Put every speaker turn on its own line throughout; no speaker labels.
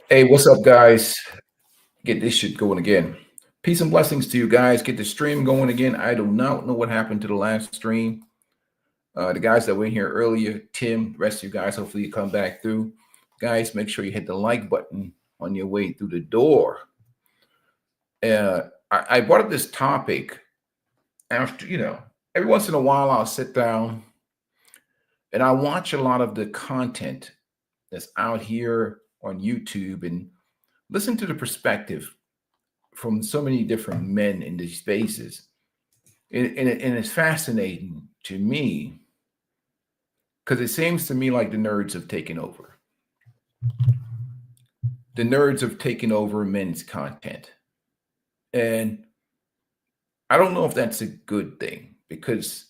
Hey, what's up, guys? Get this shit going again. Peace and blessings to you guys. Get the stream going again. I do not know what happened to the last stream. The guys that were in here earlier, Tim, the rest of you guys, hopefully you come back through. Guys, make sure you hit the like button on your way through the door. I brought up this topic after, every once in a while I'll sit down and I watch a lot of the content that's out here on YouTube and listen to the perspective from so many different men in these spaces. And it's fascinating to me because it seems to me like the nerds have taken over. The nerds have taken over men's content. And I don't know if that's a good thing because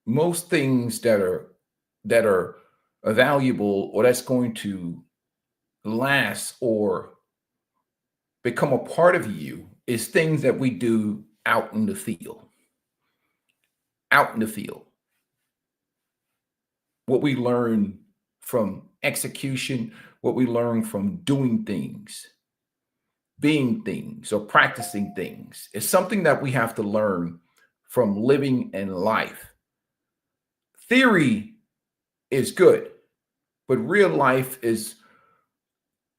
most things that are valuable or that's going to last or become a part of you is things that we do out in the field. Out in the field. What we learn from execution, what we learn from doing things, being things, or practicing things is something that we have to learn from living in life. Theory is good, but real life is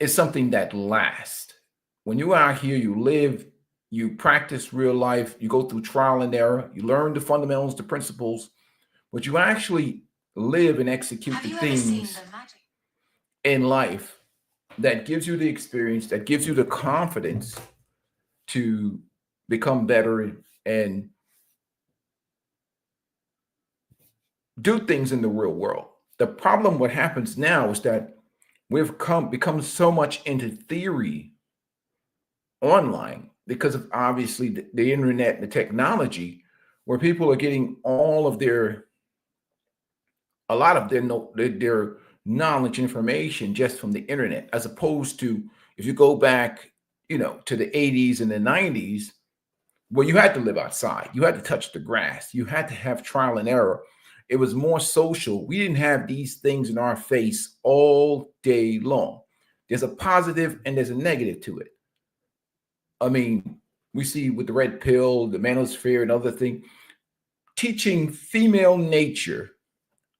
something that lasts. When you out here, you live, you practice real life, you go through trial and error, you learn the fundamentals, the principles, but you actually live and execute the things in life that gives you the experience, that gives you the confidence to become better and do things in the real world. The problem, what happens now is that we've become so much into theory online because of obviously the internet and the technology, where people are getting all of a lot of their knowledge information just from the internet, as opposed to if you go back, to the 80s and the 90s, where you had to live outside, you had to touch the grass, you had to have trial and error. It was more social. We didn't have these things in our face all day long. There's a positive and there's a negative to it. I mean, we see with the red pill, the manosphere, and other thing, teaching female nature,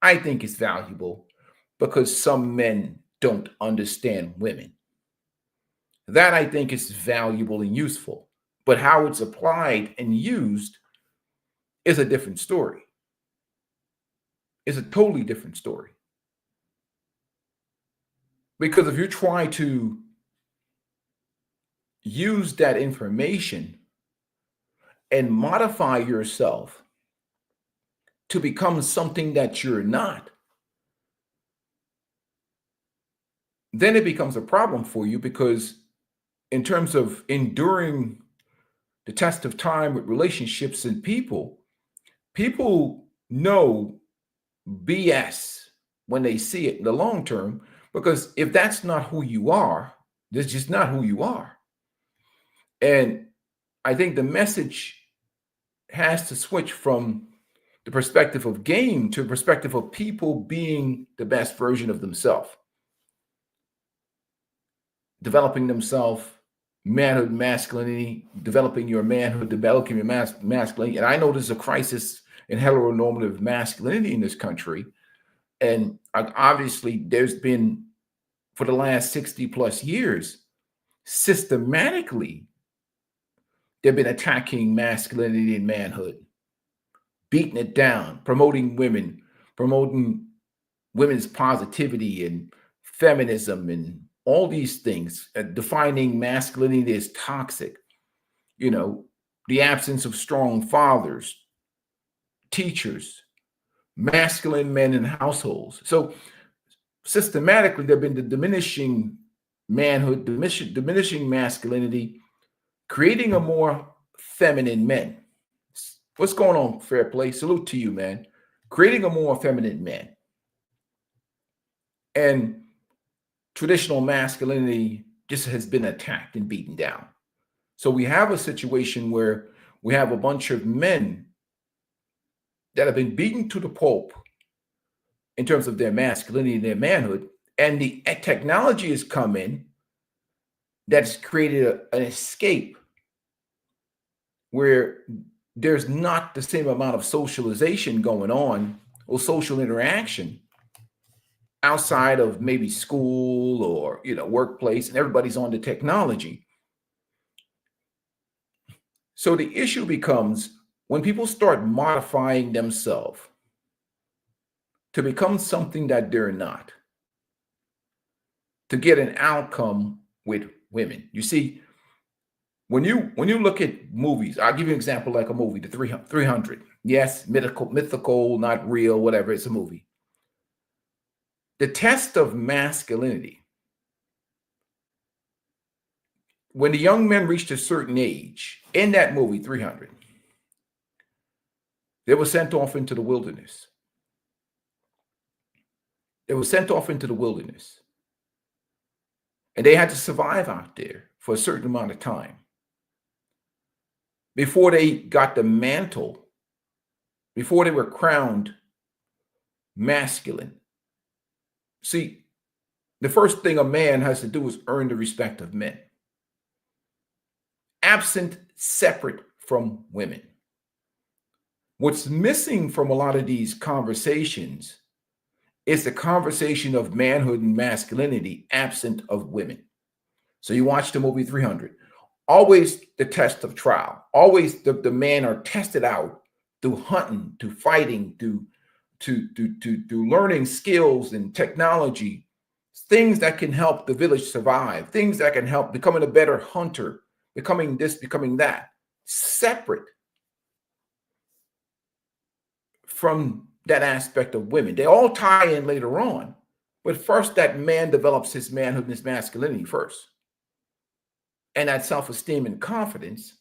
I think is valuable because some men don't understand women. That I think is valuable and useful. But how it's applied and used is a different story. It's a totally different story. Because if you try to use that information and modify yourself to become something that you're not, then it becomes a problem for you because, in terms of enduring the test of time with relationships and people know BS when they see it in the long term, because if that's not who you are, that's just not who you are. And I think the message has to switch from the perspective of game to a perspective of people being the best version of themselves, developing themselves, manhood, masculinity, developing your manhood, developing your masculinity. And I know there's a crisis in heteronormative masculinity in this country. And obviously, there's been, for the last 60 plus years, systematically, they've been attacking masculinity and manhood, beating it down, promoting women, promoting women's positivity and feminism and all these things, defining masculinity as toxic, the absence of strong fathers, teachers, masculine men in households. So systematically, there have been the diminishing manhood, diminishing masculinity, creating a more feminine men. What's going on, Fair Play? Salute to you, man. Creating a more feminine man. And traditional masculinity just has been attacked and beaten down. So we have a situation where we have a bunch of men that have been beaten to the pulp in terms of their masculinity and their manhood. And the technology has come in that's created an escape where there's not the same amount of socialization going on or social interaction outside of maybe school or workplace, and everybody's on the technology. So the issue becomes when people start modifying themselves to become something that they're not, to get an outcome with women. You see, when you look at movies, I'll give you an example like a movie, the 300. Yes, mythical, not real, whatever, it's a movie. The test of masculinity, when the young men reached a certain age in that movie 300, they were sent off into the wilderness. They were sent off into the wilderness. And they had to survive out there for a certain amount of time before they got the mantle, before they were crowned masculine. See, the first thing a man has to do is earn the respect of men, absent, separate from women. What's missing from a lot of these conversations is the conversation of manhood and masculinity absent of women. So you watch the movie 300. Always the test of trial. Always the men are tested out through hunting, to fighting, to learning skills and technology, things that can help the village survive, things that can help becoming a better hunter, becoming this, becoming that, separate from that aspect of women. They all tie in later on, but first that man develops his manhood and his masculinity first, and that self-esteem and confidence,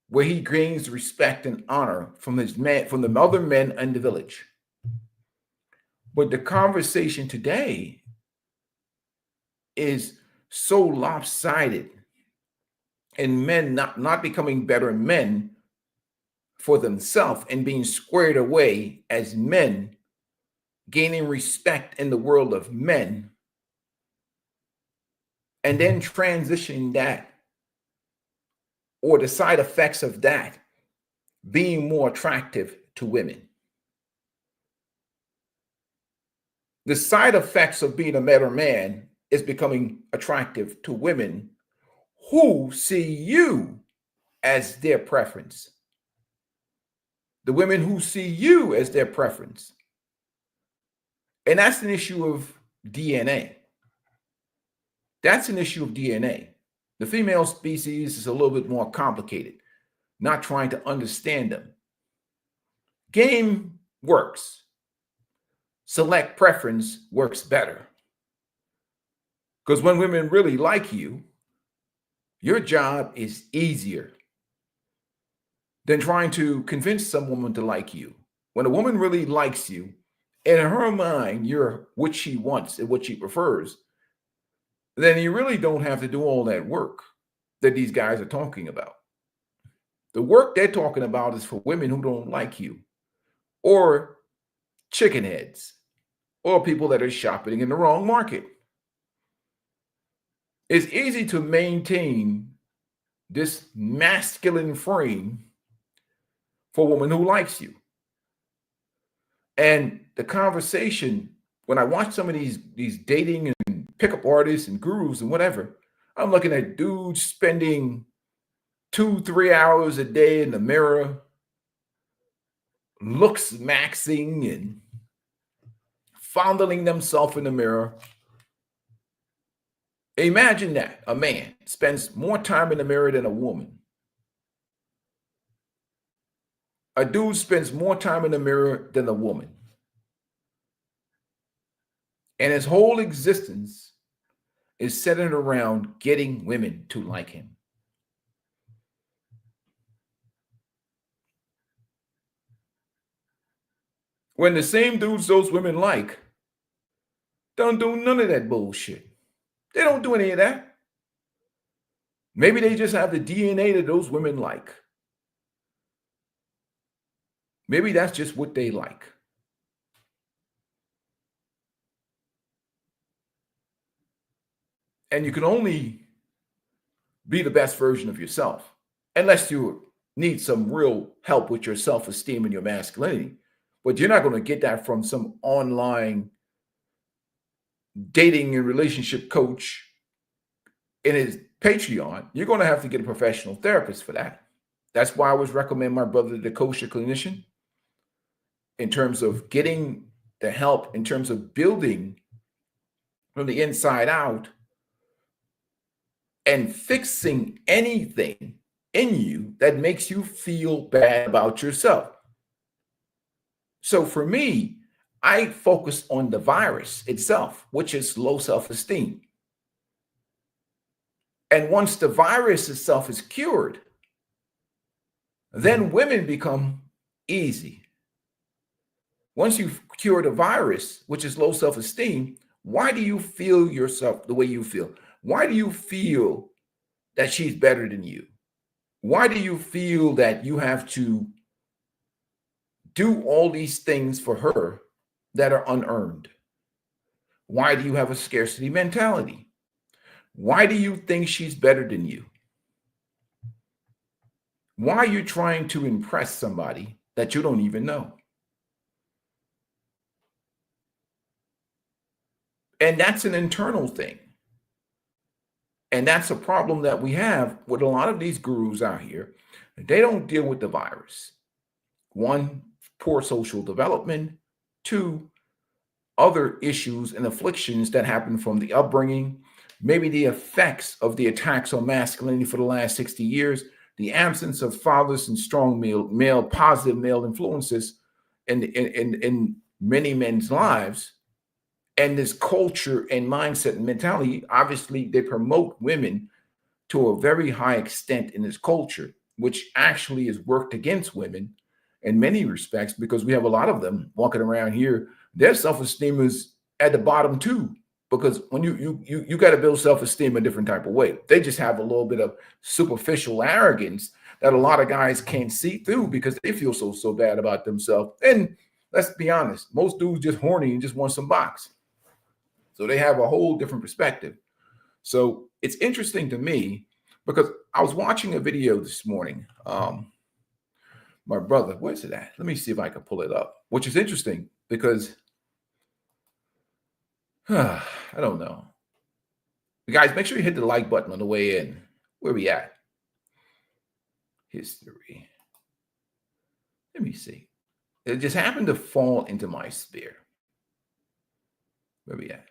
where he gains respect and honor from from the other men in the village. But the conversation today is so lopsided, and men not becoming better men for themselves and being squared away as men, gaining respect in the world of men, and then transitioning that, or the side effects of that, being more attractive to women. The side effects of being a better man is becoming attractive to women who see you as their preference. The women who see you as their preference. And that's an issue of DNA. That's an issue of DNA. The female species is a little bit more complicated, not trying to understand them. Game works. Select preference works better. Because when women really like you, your job is easier than trying to convince some woman to like you. When a woman really likes you, in her mind, you're what she wants and what she prefers, then you really don't have to do all that work that these guys are talking about. The work they're talking about is for women who don't like you, or chicken heads, or people that are shopping in the wrong market. It's easy to maintain this masculine frame for a woman who likes you. And the conversation, when I watch some of these dating and pickup artists and gurus and whatever, I'm looking at dudes spending 2-3 hours a day in the mirror, looks maxing and fondling themselves in the mirror. Imagine that a man spends more time in the mirror than a woman. A dude spends more time in the mirror than a woman. And his whole existence is centered around getting women to like him. When the same dudes those women like don't do none of that bullshit. They don't do any of that. Maybe they just have the DNA that those women like. Maybe that's just what they like. And you can only be the best version of yourself, unless you need some real help with your self-esteem and your masculinity. But you're not going to get that from some online dating and relationship coach in his Patreon. You're going to have to get a professional therapist for that. That's why I always recommend my brother, the kosher clinician, in terms of getting the help, in terms of building from the inside out and fixing anything in you that makes you feel bad about yourself. So for me, I focus on the virus itself, which is low self-esteem. And once the virus itself is cured, then women become easy. Once you've cured a virus, which is low self-esteem, why do you feel yourself the way you feel? Why do you feel that she's better than you? Why do you feel that you have to do all these things for her that are unearned? Why do you have a scarcity mentality? Why do you think she's better than you? Why are you trying to impress somebody that you don't even know? And that's an internal thing. And that's a problem that we have with a lot of these gurus out here. They don't deal with the virus. One, poor social development. Two, other issues and afflictions that happen from the upbringing, maybe the effects of the attacks on masculinity for the last 60 years, the absence of fathers and strong positive male influences in many men's lives, and this culture and mindset and mentality. Obviously, they promote women to a very high extent in this culture, which actually has worked against women in many respects, because we have a lot of them walking around here. Their self-esteem is at the bottom too, because when you got to build self-esteem a different type of way. They just have a little bit of superficial arrogance that a lot of guys can't see through because they feel so bad about themselves. And let's be honest, most dudes just horny and just want some box. So they have a whole different perspective. So it's interesting to me because I was watching a video this morning. My brother, where's it at? Let me see if I can pull it up, which is interesting because I don't know. You guys, make sure you hit the like button on the way in. Where we at? History. Let me see. It just happened to fall into my sphere. Where we at?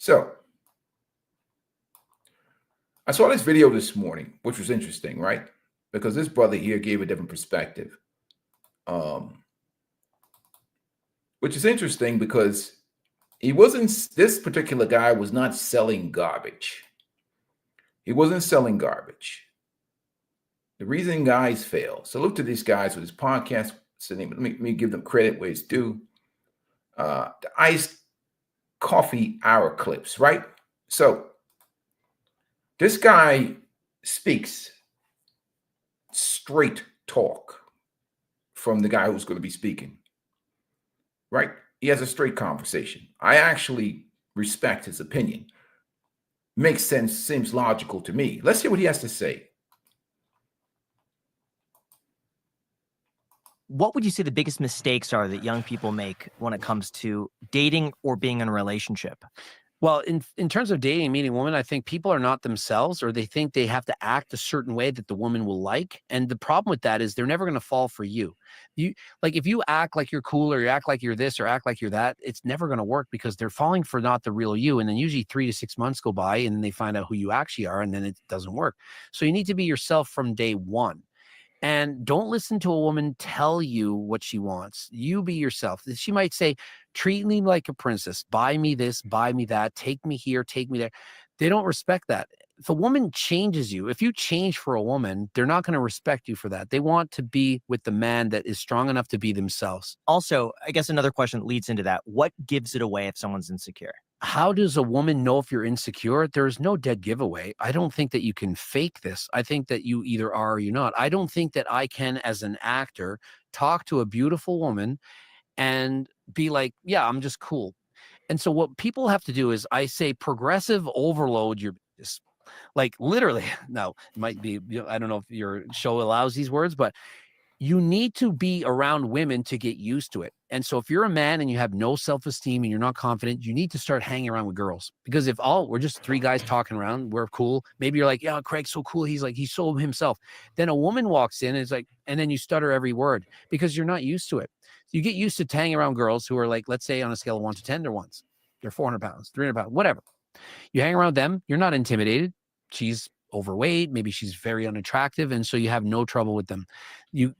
So I saw this video this morning, which was interesting, right? Because this brother here gave a different perspective, which is interesting because this particular guy was not selling garbage. He wasn't selling garbage. The reason guys fail. Salute to these guys with his podcast. Let me give them credit where it's due. The iced coffee hour clips, right? So this guy speaks straight talk from the guy who's going to be speaking, right? He has a straight conversation. I actually respect his opinion. Makes sense, seems logical to me. Let's hear what he has to say.
What would you say the biggest mistakes are that young people make when it comes to dating or being in a relationship?
Well, in terms of dating, meeting women, I think people are not themselves, or they think they have to act a certain way that the woman will like. And the problem with that is they're never going to fall for you. Like if you act like you're cool, or you act like you're this, or act like you're that, it's never going to work because they're falling for not the real you. And then usually 3 to 6 months go by and then they find out who you actually are, and then it doesn't work. So you need to be yourself from day one. And don't listen to a woman tell you what she wants. You be yourself. She might say, treat me like a princess, buy me this, buy me that, take me here, take me there. They don't respect that. If a woman changes you, if you change for a woman, they're not going to respect you for that. They want to be with the man that is strong enough to be themselves.
Also, I guess another question that leads into that, what gives it away if someone's insecure?
How does a woman know if you're insecure? There's no dead giveaway. I don't think that you can fake this. I think that you either are or you're not. I don't think that I can, as an actor, talk to a beautiful woman and be like, yeah, I'm just cool. And so what people have to do is, I say, progressive overload your business. Like literally, now it might be, I don't know if your show allows these words, but you need to be around women to get used to it. And so if you're a man and you have no self-esteem and you're not confident, you need to start hanging around with girls. Because if we're just three guys talking around, we're cool. Maybe you're like, yeah, Craig's so cool. He's so himself. Then a woman walks in and it's like, and then you stutter every word because you're not used to it. So you get used to hanging around girls who are like, let's say on a scale of 1 to 10, they're ones. They're 400 pounds, 300 pounds, whatever. You hang around them, you're not intimidated. She's overweight, maybe she's very unattractive, and so you have no trouble with them. You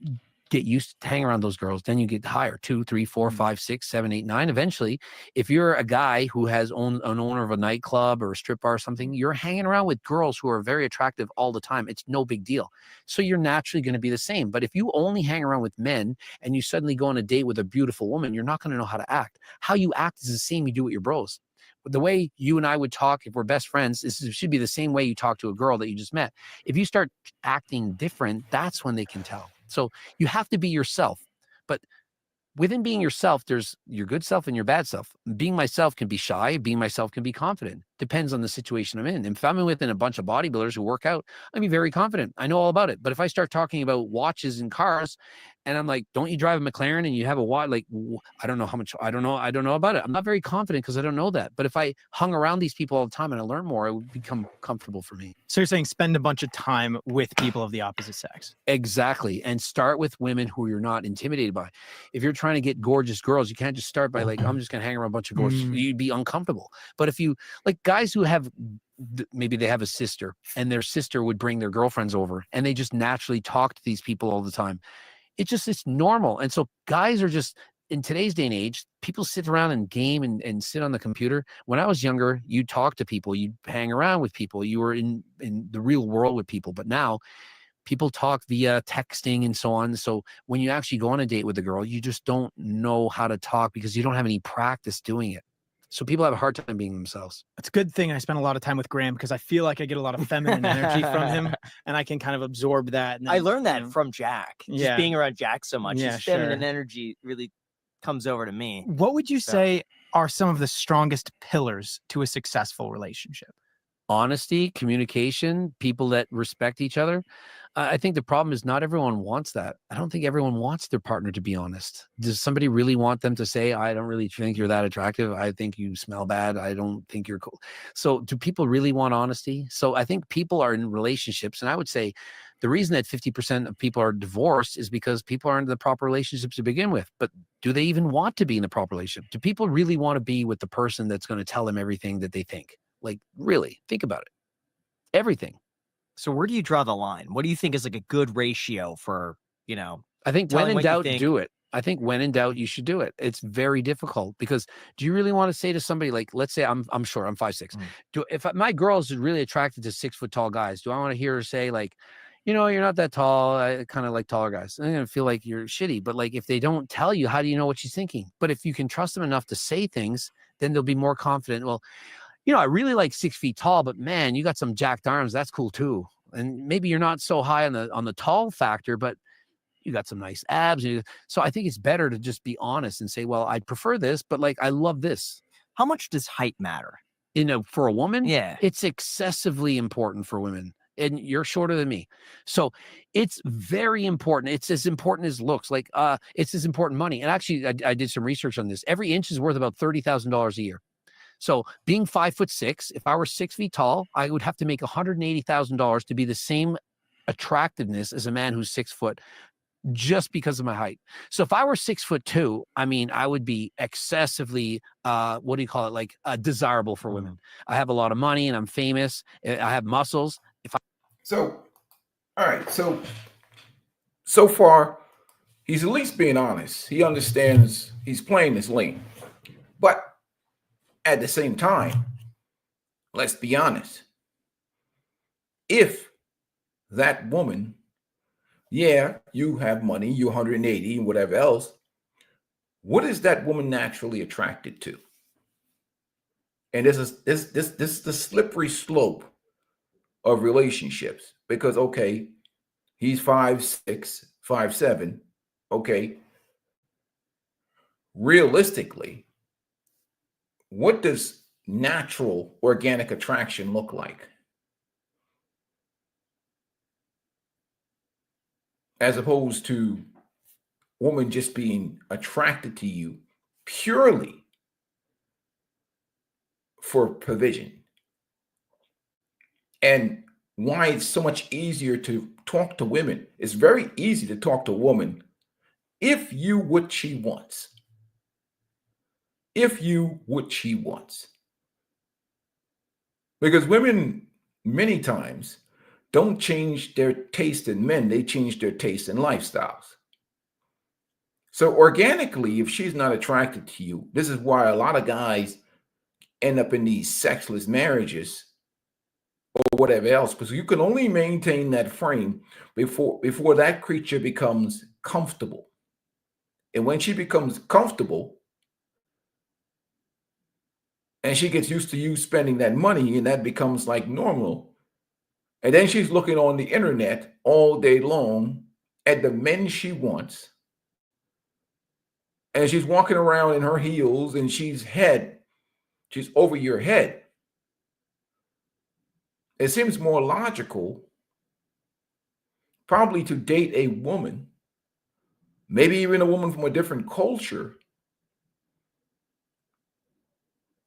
get used to hang around those girls, then you get higher, 2, 3, 4, 5, 6, 7, 8, 9. Eventually, if you're a guy who has an owner of a nightclub or a strip bar or something, you're hanging around with girls who are very attractive all the time. It's no big deal. So you're naturally going to be the same. But if you only hang around with men and you suddenly go on a date with a beautiful woman, you're not going to know how to act. How you act is the same you do with your bros. But the way you and I would talk if we're best friends, should be the same way you talk to a girl that you just met. If you start acting different, that's when they can tell. So you have to be yourself. But within being yourself, there's your good self and your bad self. Being myself can be shy. Being myself can be confident. Depends on the situation I'm in. If I'm within a bunch of bodybuilders who work out, I'll be very confident. I know all about it. But if I start talking about watches and cars, and I'm like, don't you drive a McLaren and you have a watch? Like, I don't know how much, I don't know about it. I'm not very confident because I don't know that. But if I hung around these people all the time and I learned more, it would become comfortable for me.
So you're saying spend a bunch of time with people of the opposite sex.
Exactly. And start with women who you're not intimidated by. If you're trying to get gorgeous girls, you can't just start by like, I'm just going to hang around a bunch of gorgeous. You'd be uncomfortable. But if you like guys who have, maybe they have a sister and their sister would bring their girlfriends over and they just naturally talk to these people all the time. It's normal. And so guys are just, in today's day and age, people sit around and game and sit on the computer. When I was younger, you talk to people, you hang around with people, you were in the real world with people. But now people talk via texting and so on. So when you actually go on a date with a girl, you just don't know how to talk because you don't have any practice doing it. So people have a hard time being themselves.
It's a good thing I spent a lot of time with Graham because I feel like I get a lot of feminine energy from him and I can kind of absorb that. And then,
I learned that from Jack. Just being around Jack so much.
Yeah,
his feminine energy really comes over to me.
What would you say are some of the strongest pillars to a successful relationship?
Honesty, communication, people that respect each other. I think the problem is not everyone wants that. I don't think everyone wants their partner to be honest. Does somebody really want them to say, I don't really think you're that attractive. I think you smell bad. I don't think you're cool. So do people really want honesty? So I think people are in relationships. And I would say the reason that 50% of people are divorced is because people aren't in the proper relationships to begin with. But do they even want to be in the proper relationship? Do people really want to be with the person that's going to tell them everything that they think? Like, really, think about it. Everything.
So where do you draw the line? What do you think is like a good ratio for,
I think when in doubt, do it.
I
think when in doubt, you should do it. It's very difficult because do you really want to say to somebody, like, let's say I'm short, I'm 5'6". If my girl is really attracted to 6 foot tall guys, do I want to hear her say like, you're not that tall. I kind of like taller guys. I'm going to feel like you're shitty. But like, if they don't tell you, how do you know what she's thinking? But if you can trust them enough to say things, then they'll be more confident. Well, I really like 6 feet tall, but man, you got some jacked arms. That's cool too. And maybe you're not so high on the tall factor, but you got some nice abs. So I think it's better to just be honest and say, well, I'd prefer this, but like, I love this.
How much does height matter?
For a woman?
Yeah.
It's excessively important for women. And you're shorter than me. So it's very important. It's as important as looks. Like it's as important money. And actually, I did some research on this. Every inch is worth about $30,000 a year. So being 5'6", if I were 6 feet tall, I would have to make $180,000 to be the same attractiveness as a man who's 6 foot, just because of my height. So if I were 6'2", I would be excessively, like desirable for women. I have a lot of money and I'm famous. I have muscles.
So, all right. So far, he's at least being honest. He understands he's playing this lane, but at the same time, let's be honest. If that woman, yeah, you have money, you're 180 and whatever else, what is that woman naturally attracted to? And this is the slippery slope of relationships because okay, he's 5'6", 5'7". Okay, realistically, what does natural organic attraction look like? As opposed to woman just being attracted to you purely for provision. And why it's so much easier to talk to women. It's very easy to talk to a woman if you what she wants. If you what she wants. Because women many times don't change their taste in men, they change their taste in lifestyles. So organically, if she's not attracted to you, this is why a lot of guys end up in these sexless marriages or whatever else, because you can only maintain that frame before that creature becomes comfortable. And when she becomes comfortable and she gets used to you spending that money and that becomes like normal, and then she's looking on the internet all day long at the men she wants, and she's walking around in her heels and she's over your head. It seems more logical probably to date a woman, maybe even a woman from a different culture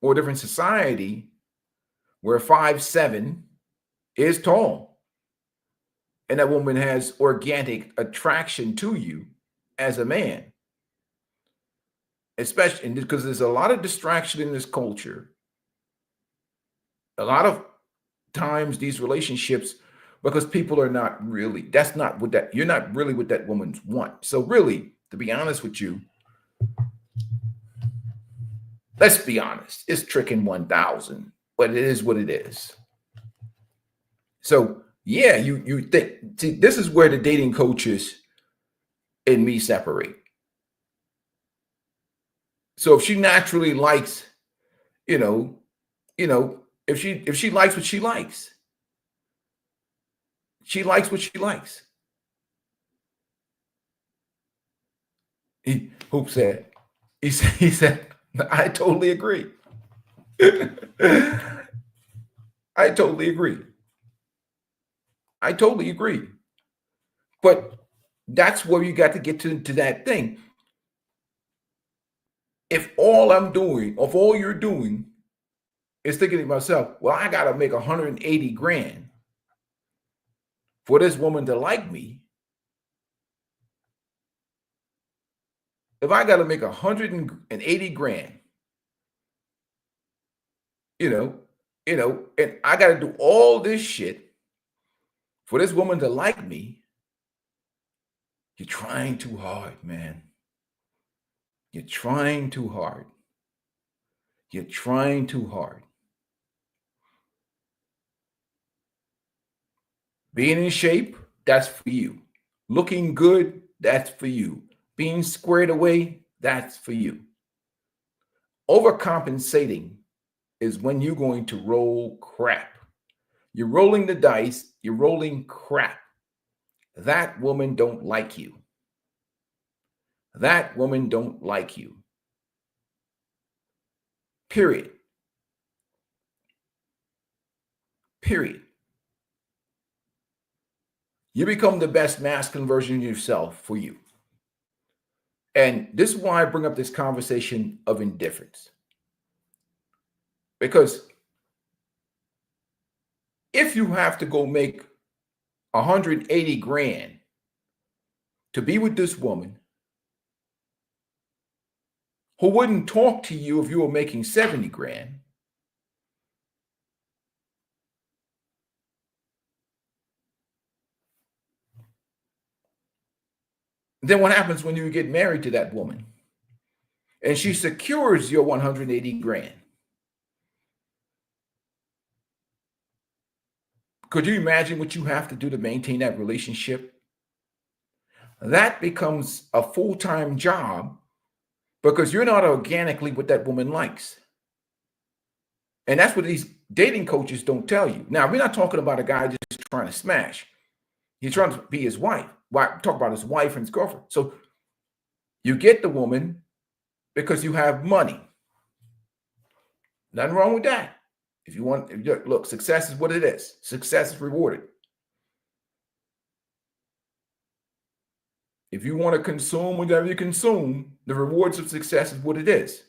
or a different society where 5'7" is tall and that woman has organic attraction to you as a man. Especially because there's a lot of distraction in this culture. A lot of times these relationships, because people are not really, that's not what that, you're not really what that woman's want. So really, to be honest with you, let's be honest, it's tricking 1,000, but it is what it is. So yeah, you think, see, this is where the dating coaches and me separate. So if she naturally likes, you know, if she likes what she likes, she likes what she likes. Hoop said, he said, I totally agree. I totally agree. I totally agree. But that's where you got to get to that thing. If all I'm doing, if all you're doing is thinking to myself, well, I got to make 180 grand for this woman to like me. If I got to make 180 grand, and I got to do all this shit for this woman to like me, you're trying too hard, man. You're trying too hard. You're trying too hard. Being in shape, that's for you. Looking good, that's for you. Being squared away, that's for you. Overcompensating is when you're going to roll crap. You're rolling the dice, you're rolling crap. That woman don't like you. That woman don't like you. Period. Period. You become the best masculine version of yourself for you. And this is why I bring up this conversation of indifference. Because if you have to go make 180 grand to be with this woman who wouldn't talk to you if you were making 70 grand, then what happens when you get married to that woman and she secures your 180 grand? Could you imagine what you have to do to maintain that relationship? That becomes a full-time job because you're not organically what that woman likes. And that's what these dating coaches don't tell you. Now, we're not talking about a guy just trying to smash. He's trying to be his wife. Talk about his wife and his girlfriend. So you get the woman because you have money. Nothing wrong with that. If you want, look, success is what it is. Success is rewarded. If you want to consume whatever you consume, the rewards of success is what it is.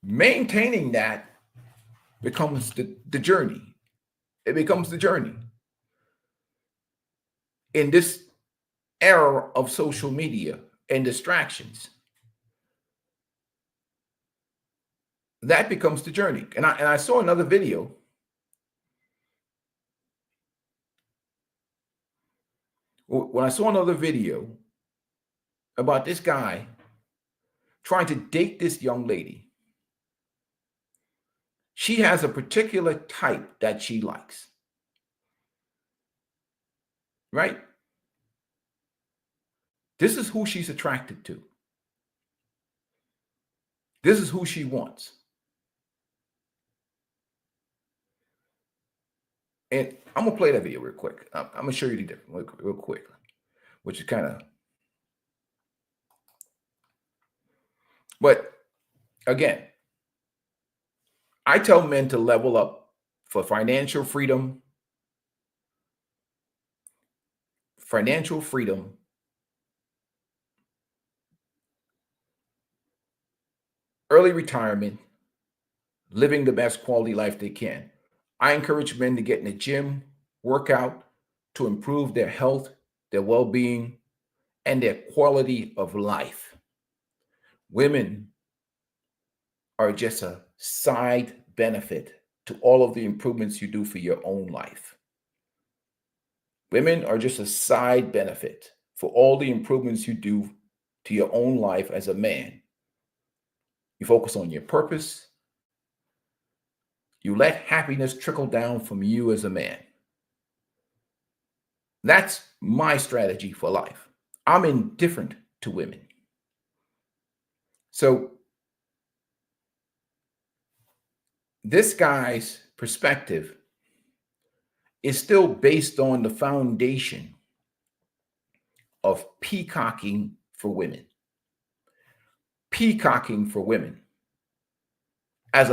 Maintaining that becomes the journey. It becomes the journey. In this era of social media and distractions, that becomes the journey. And I saw another video. When I saw another video about this guy trying to date this young lady, she has a particular type that she likes, right? This is who she's attracted to. This is who she wants. And I'm going to play that video real quick. I'm going to show you the difference real quick, which is kind of, but again, I tell men to level up for financial freedom, early retirement, living the best quality life they can. I encourage men to get in the gym, work out to improve their health, their well-being, and their quality of life. Women are just a side benefit to all of the improvements you do for your own life. Women are just a side benefit for all the improvements you do to your own life as a man. You focus on your purpose. You let happiness trickle down from you as a man. That's my strategy for life. I'm indifferent to women. So this guy's perspective is still based on the foundation of peacocking for women. Peacocking for women. As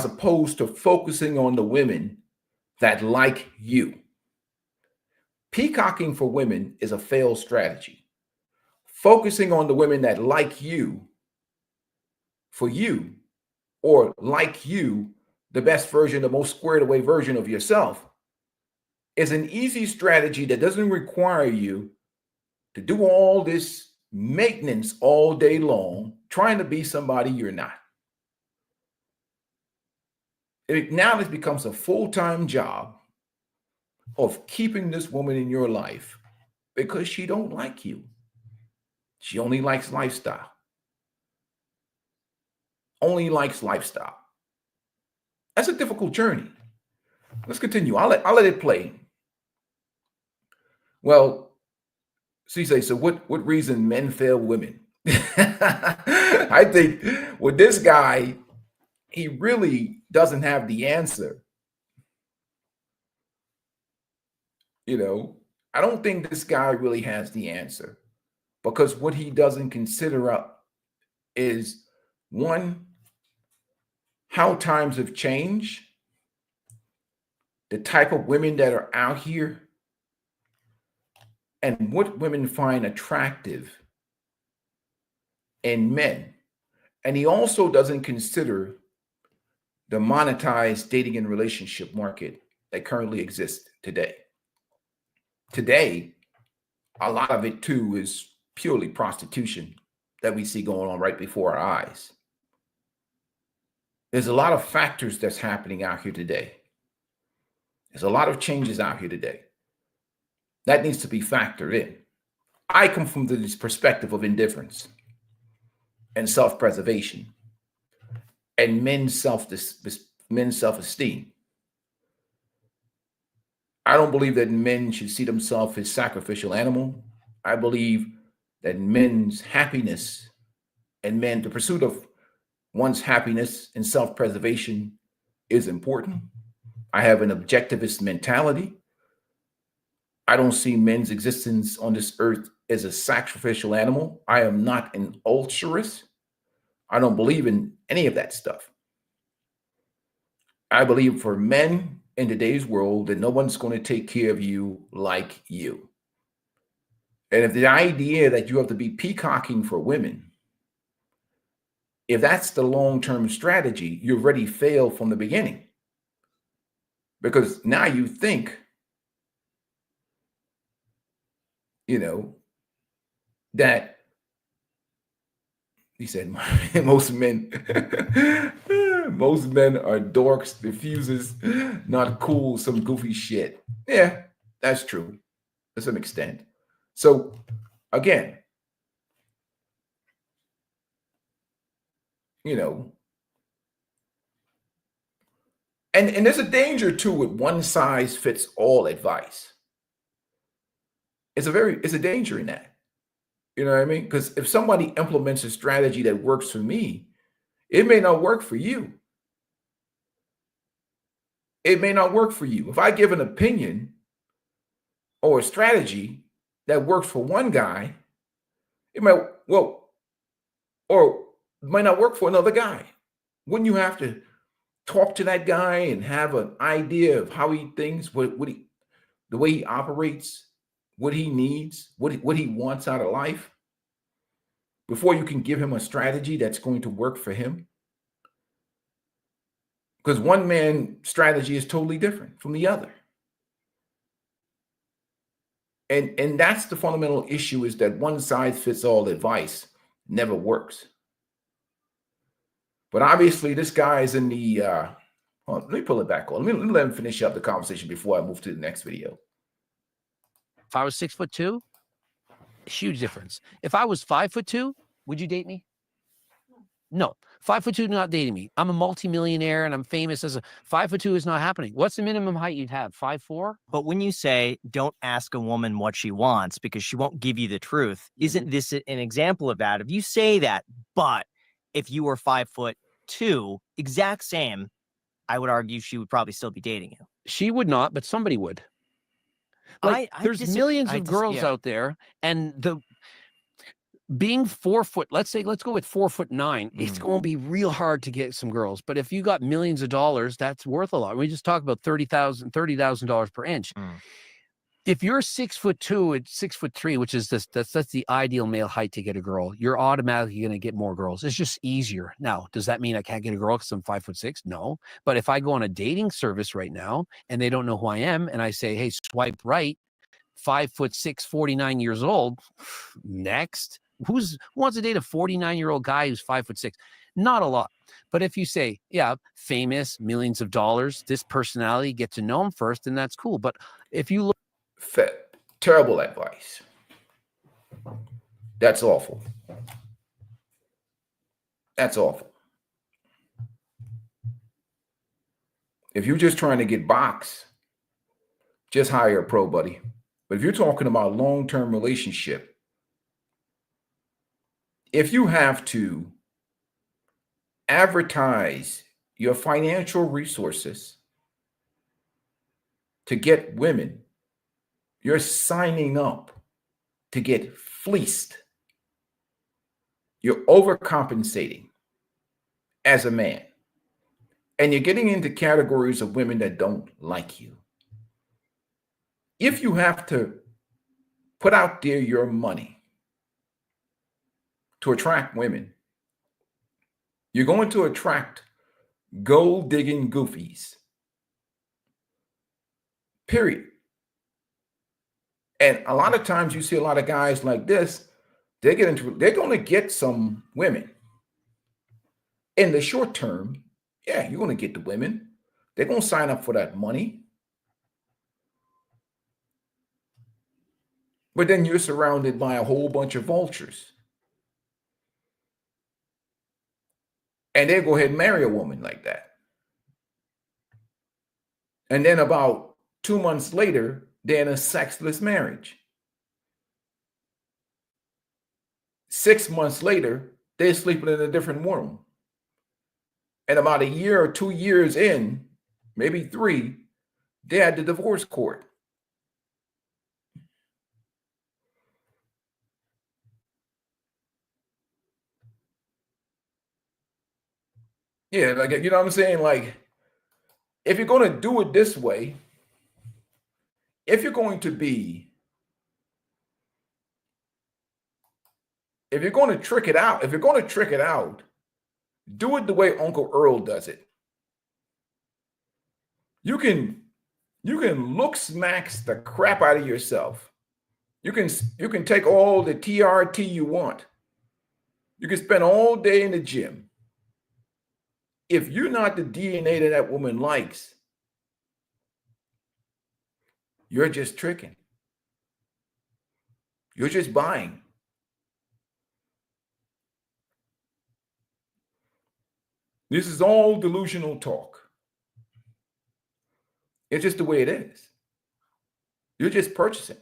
opposed to focusing on the women that like you. Peacocking for women is a failed strategy. Focusing on the women that like you for you, or like you, the best version, the most squared away version of yourself, is an easy strategy that doesn't require you to do all this maintenance all day long, trying to be somebody you're not. Now this becomes a full-time job of keeping this woman in your life because she don't like you. She only likes lifestyle. Only likes lifestyle. That's a difficult journey. Let's continue. I'll let it play. Well, so you say, so what reason men fail women? I think with this guy, he really doesn't have the answer. You know, I don't think this guy really has the answer, because what he doesn't consider is, one, how times have changed, the type of women that are out here, and what women find attractive in men. And he also doesn't consider the monetized dating and relationship market that currently exists today. Today, a lot of it too is purely prostitution that we see going on right before our eyes. There's a lot of factors that's happening out here today. There's a lot of changes out here today that needs to be factored in. I come from this perspective of indifference and self-preservation and men's self-esteem. I don't believe that men should see themselves as sacrificial animal. I believe that men's happiness and men, the pursuit of one's happiness and self-preservation is important. I have an objectivist mentality. I don't see men's existence on this earth as a sacrificial animal. I am not an altruist. I don't believe in any of that stuff. I believe for men in today's world that no one's going to take care of you like you. And if the idea that you have to be peacocking for women, if that's the long-term strategy, you already failed from the beginning. Because now you think, that he said most men most men are dorks, diffusers, not cool, some goofy shit. Yeah, that's true to some extent. So again, and there's a danger too with one size fits all advice. It's a danger in that. You know what I mean? Because if somebody implements a strategy that works for me, it may not work for you. It may not work for you. If I give an opinion or a strategy that works for one guy, it might, or might not work for another guy. Wouldn't you have to talk to that guy and have an idea of how he thinks, the way he operates, what he needs, what he wants out of life, before you can give him a strategy that's going to work for him? Because one man's strategy is totally different from the other. And that's the fundamental issue, is that one size fits all advice never works. But obviously this guy is in the, let me pull it back on. Let me let him finish up the conversation before I move to the next video.
If I was 6'2", huge difference. If I was 5'2", would you date me? No. 5'2", not dating me. I'm a multimillionaire and I'm famous as a 5'2" is not happening. What's the minimum height you'd have? 5'4"?
But when you say don't ask a woman what she wants because she won't give you the truth, isn't this an example of that? If you say that, but if you were 5'2", exact same, I would argue she would probably still be dating you.
She would not, but somebody would. Like, there's millions of girls out there, and being 4 foot, let's go with 4'9", it's going to be real hard to get some girls. But if you got millions of dollars, that's worth a lot. We just talk about $30,000 per inch. If you're 6'2" and 6'3", which is that's the ideal male height to get a girl, you're automatically going to get more girls. It's just easier. Now, does that mean I can't get a girl because I'm 5'6"? No. But if I go on a dating service right now and they don't know who I am, and I say, hey, swipe right, 5'6", 49 years old, next. Who wants to date a 49-year-old guy who's 5'6"? Not a lot. But if you say, yeah, famous, millions of dollars, this personality, get to know him first, and that's cool. But if you look,
terrible advice. That's awful. That's awful. If you're just trying to get box, just hire a pro, buddy. But if you're talking about long-term relationship, if you have to advertise your financial resources to get women, you're signing up to get fleeced. You're overcompensating as a man. And you're getting into categories of women that don't like you. If you have to put out there your money to attract women, you're going to attract gold-digging goofies. Period. And a lot of times you see a lot of guys like this, they're going to get some women. In the short term, yeah, you're going to get the women. They're going to sign up for that money. But then you're surrounded by a whole bunch of vultures. And they'll go ahead and marry a woman like that. And then about 2 months later, they're in a sexless marriage. 6 months later, they're sleeping in a different room. And about a year or 2 years in, maybe 3, they're at the divorce court. Yeah, like, you know what I'm saying? Like, if you're going to do it this way, if you're going to be, if you're going to trick it out, do it the way Uncle Earl does it. You can look smacks the crap out of yourself. You can take all the TRT you want. You can spend all day in the gym. If you're not the DNA that woman likes, you're just tricking. You're just buying. This is all delusional talk. It's just the way it is. You're just purchasing.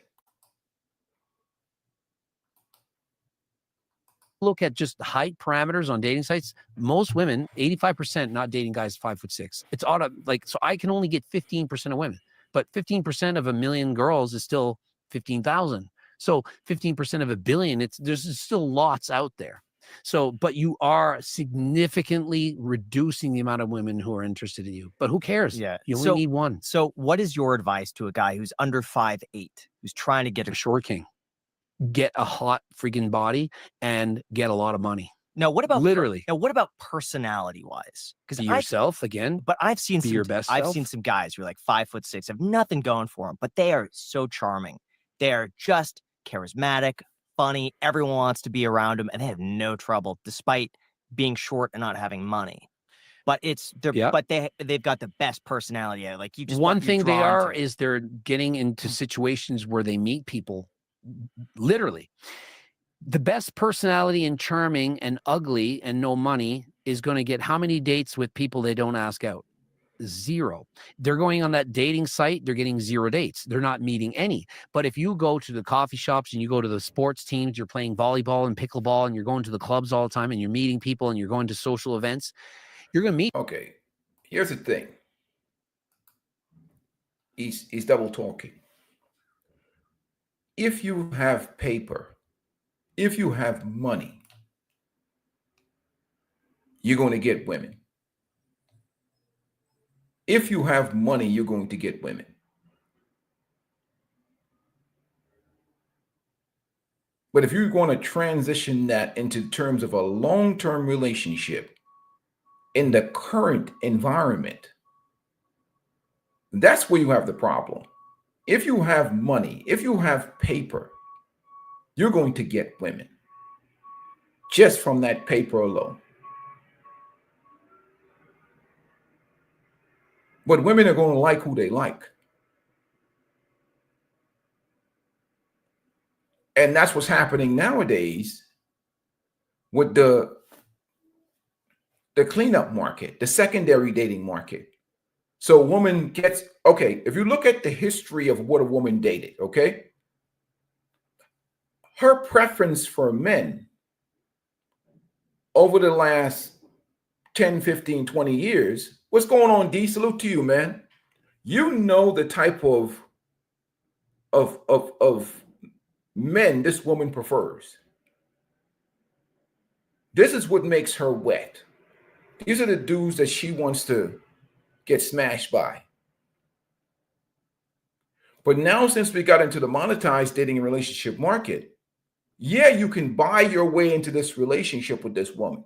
Look at just height parameters on dating sites. Most women, 85% not dating guys 5'6". It's auto like, so I can only get 15% of women, but 15% of a million girls is still 15,000. So 15% of a billion, there's still lots out there. So, but you are significantly reducing the amount of women who are interested in you. But who cares?
Yeah.
You only need one.
So what is your advice to a guy who's under 5'8", who's trying to get
A short king. Get a hot freaking body and get a lot of money.
Now, what about
literally?
Now, what about personality wise?
Because be yourself again.
But I've seen
be your best.
I've seen some guys who are like 5'6", have nothing going for them, but they are so charming. They are just charismatic, funny. Everyone wants to be around them, and they have no trouble despite being short and not having money. But but they've got the best personality. Like you just
one thing they are is they're getting into situations where they meet people. Literally, the best personality and charming and ugly and no money is going to get how many dates with people they don't ask out? 0. They're going on that dating site. They're getting 0 dates. They're not meeting any. But if you go to the coffee shops and you go to the sports teams, you're playing volleyball and pickleball and you're going to the clubs all the time and you're meeting people and you're going to social events, you're going to meet.
Okay, here's the thing. He's double talking. If you have paper, if you have money, you're going to get women. If you have money, you're going to get women. But if you're going to transition that into terms of a long-term relationship in the current environment, that's where you have the problem. If you have money, if you have paper, you're going to get women just from that paper alone. But women are going to like who they like. And that's what's happening nowadays with the cleanup market, the secondary dating market. So a woman gets, okay, if you look at the history of what a woman dated, okay, her preference for men over the last 10, 15, 20 years, what's going on, D? Salute to you, man. You know the type of men this woman prefers. This is what makes her wet. These are the dudes that she wants to get smashed by. But now, since we got into the monetized dating and relationship market, yeah, you can buy your way into this relationship with this woman.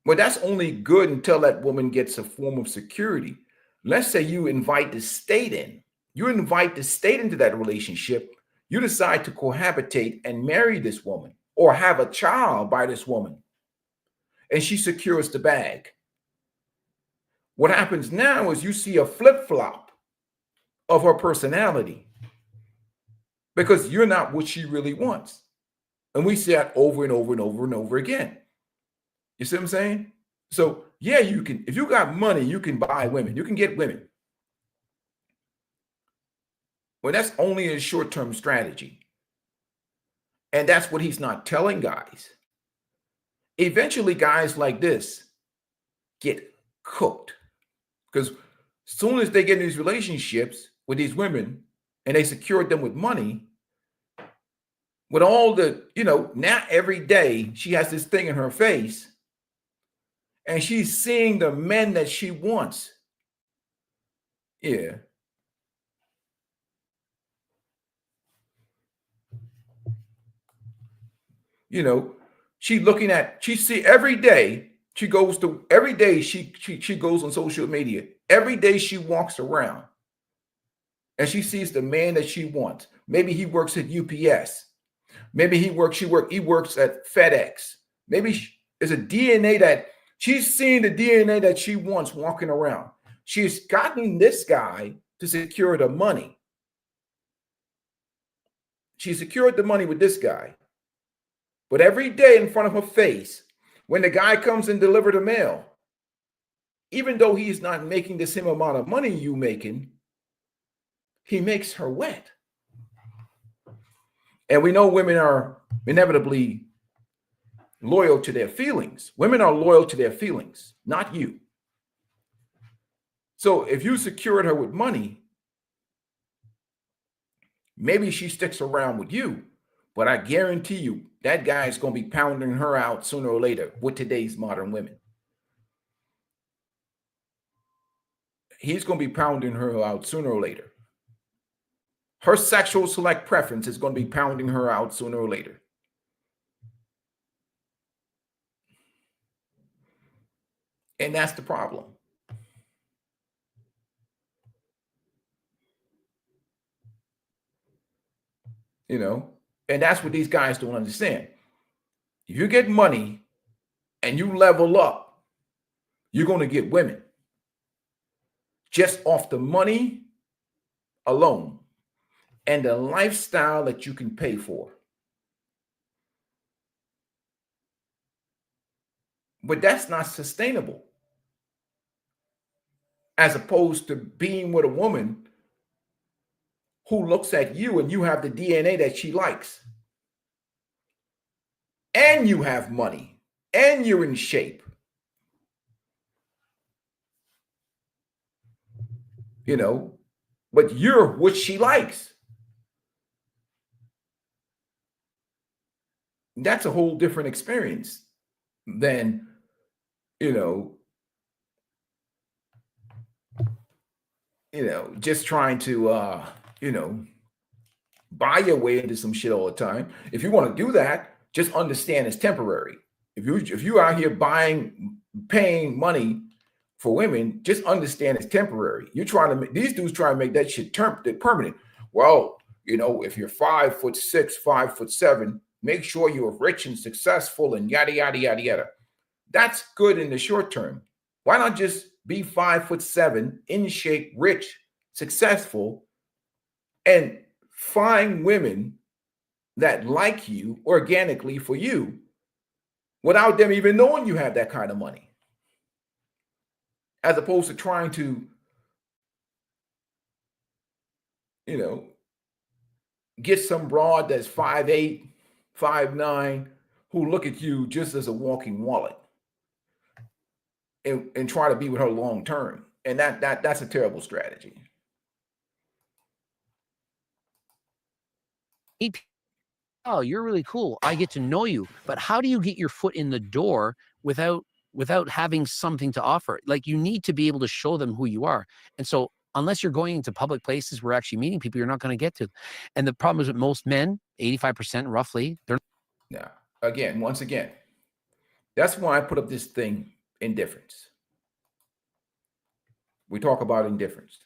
But that's only good until that woman gets a form of security. Let's say you invite the state in. You invite the state into that relationship. You decide to cohabitate and marry this woman or have a child by this woman. And she secures the bag. What happens now is you see a flip-flop of her personality because you're not what she really wants. And we see that over and over and over and over again. You see what I'm saying? So yeah, you can, if you got money, you can buy women, you can get women. Well, that's only a short-term strategy. And that's what he's not telling guys. Eventually, guys like this get cooked because as soon as they get in these relationships with these women and they secured them with money, with all the, now every day she has this thing in her face and she's seeing the men that she wants. Yeah. She see every day she goes to, every day she goes on social media. Every day she walks around and she sees the man that she wants. Maybe he works at UPS. Maybe he works at FedEx. Maybe there's a DNA that she's seeing, the DNA that she wants walking around. She's gotten this guy to secure the money. She secured the money with this guy. But every day in front of her face, when the guy comes and delivers the mail, even though he's not making the same amount of money you making, he makes her wet. And we know women are inevitably loyal to their feelings. Women are loyal to their feelings, not you. So if you secured her with money, maybe she sticks around with you, but I guarantee you that guy is going to be pounding her out sooner or later with today's modern women. He's going to be pounding her out sooner or later. Her sexual select preference is going to be pounding her out sooner or later. And that's the problem. And that's what these guys don't understand. If you get money and you level up, you're going to get women just off the money alone and the lifestyle that you can pay for. But that's not sustainable. As opposed to being with a woman who looks at you and you have the DNA that she likes. And you have money. And you're in shape. But you're what she likes. That's a whole different experience than, just trying to, buy your way into some shit all the time. If you want to do that, just understand it's temporary. If you out here paying money for women, just understand it's temporary. These dudes trying to make that shit permanent. Well, if you're 5'6", 5'7", make sure you're rich and successful and yada, yada, yada, yada. That's good in the short term. Why not just be 5'7", in shape, rich, successful, and find women that like you organically for you without them even knowing you have that kind of money? As opposed to trying to, get some broad that's 5'8", 5'9", who look at you just as a walking wallet and try to be with her long term. And that's a terrible strategy.
Oh, you're really cool. I get to know you. But how do you get your foot in the door without having something to offer? Like, you need to be able to show them who you are. And so unless you're going into public places where actually meeting people, you're not going to get to. And the problem is with most men, 85% roughly, they're
Now, once again, that's why I put up this thing, indifference. We talk about indifference.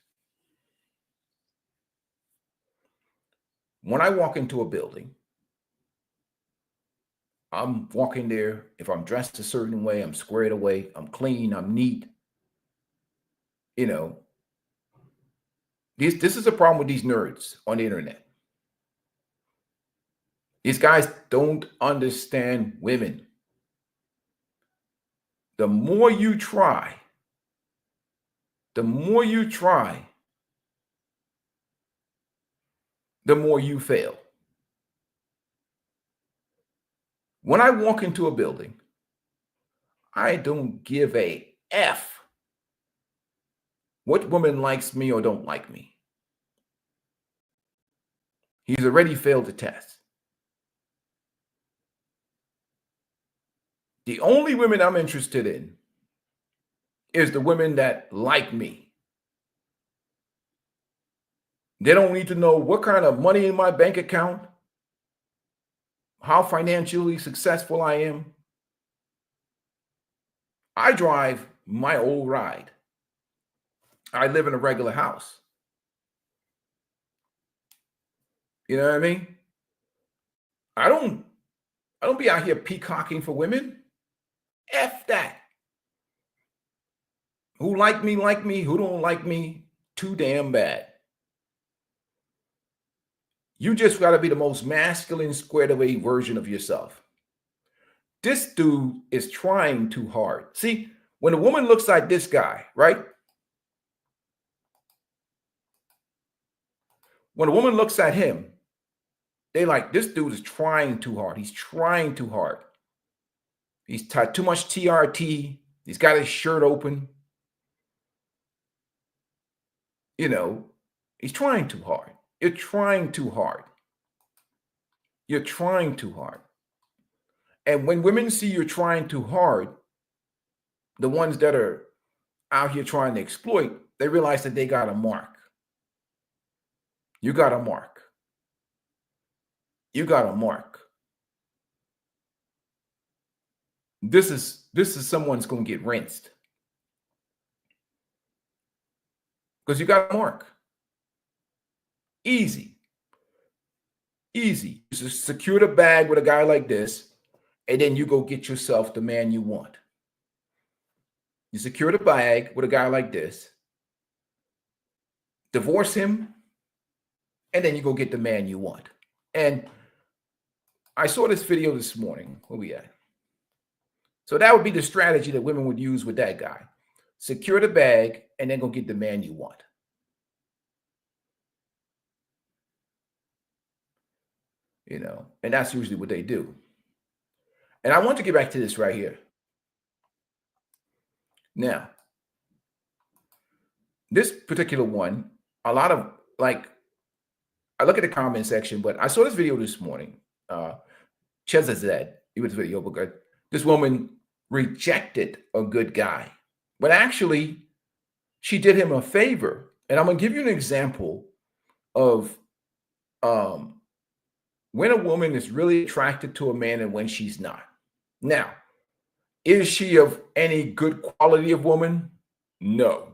When I walk into a building, I'm walking there. If I'm dressed a certain way, I'm squared away, I'm clean, I'm neat. This is a problem with these nerds on the internet. These guys don't understand women. the more you try, the more you try, the more you fail. When I walk into a building, I don't give a F what woman likes me or don't like me. He's already failed the test. The only women I'm interested in is the women that like me. They don't need to know what kind of money in my bank account, how financially successful I am. I drive my old ride. I live in a regular house. You know what I mean? I don't be out here peacocking for women. F that. Who like me, who don't like me, too damn bad. You just got to be the most masculine, squared away version of yourself. This dude is trying too hard. See, when a woman looks like this guy, right? When a woman looks at him, they like, this dude is trying too hard. He's trying too hard. He's too much TRT. He's got his shirt open. You know, he's trying too hard. You're trying too hard. You're trying too hard. And when women see you're trying too hard, the ones that are out here trying to exploit, they realize that they got a mark. You got a mark. You got a mark. This is someone's going to get rinsed. Because you got a mark. Easy. Easy. You just secure the bag with a guy like this, and then you go get yourself the man you want. You secure the bag with a guy like this, divorce him, and then you go get the man you want. And I saw this video this morning. Where we at? So that would be the strategy that women would use with that guy. Secure the bag and then go get the man you want. You know, and that's usually what they do. And I want to get back to this right here. Now, this particular one, a lot of like, I look at the comment section, but I saw this video this morning. Chezazed, he was video, but good. This woman rejected a good guy, but actually she did him a favor. And I'm going to give you an example of when a woman is really attracted to a man and when she's not. Now, is she of any good quality of woman? No.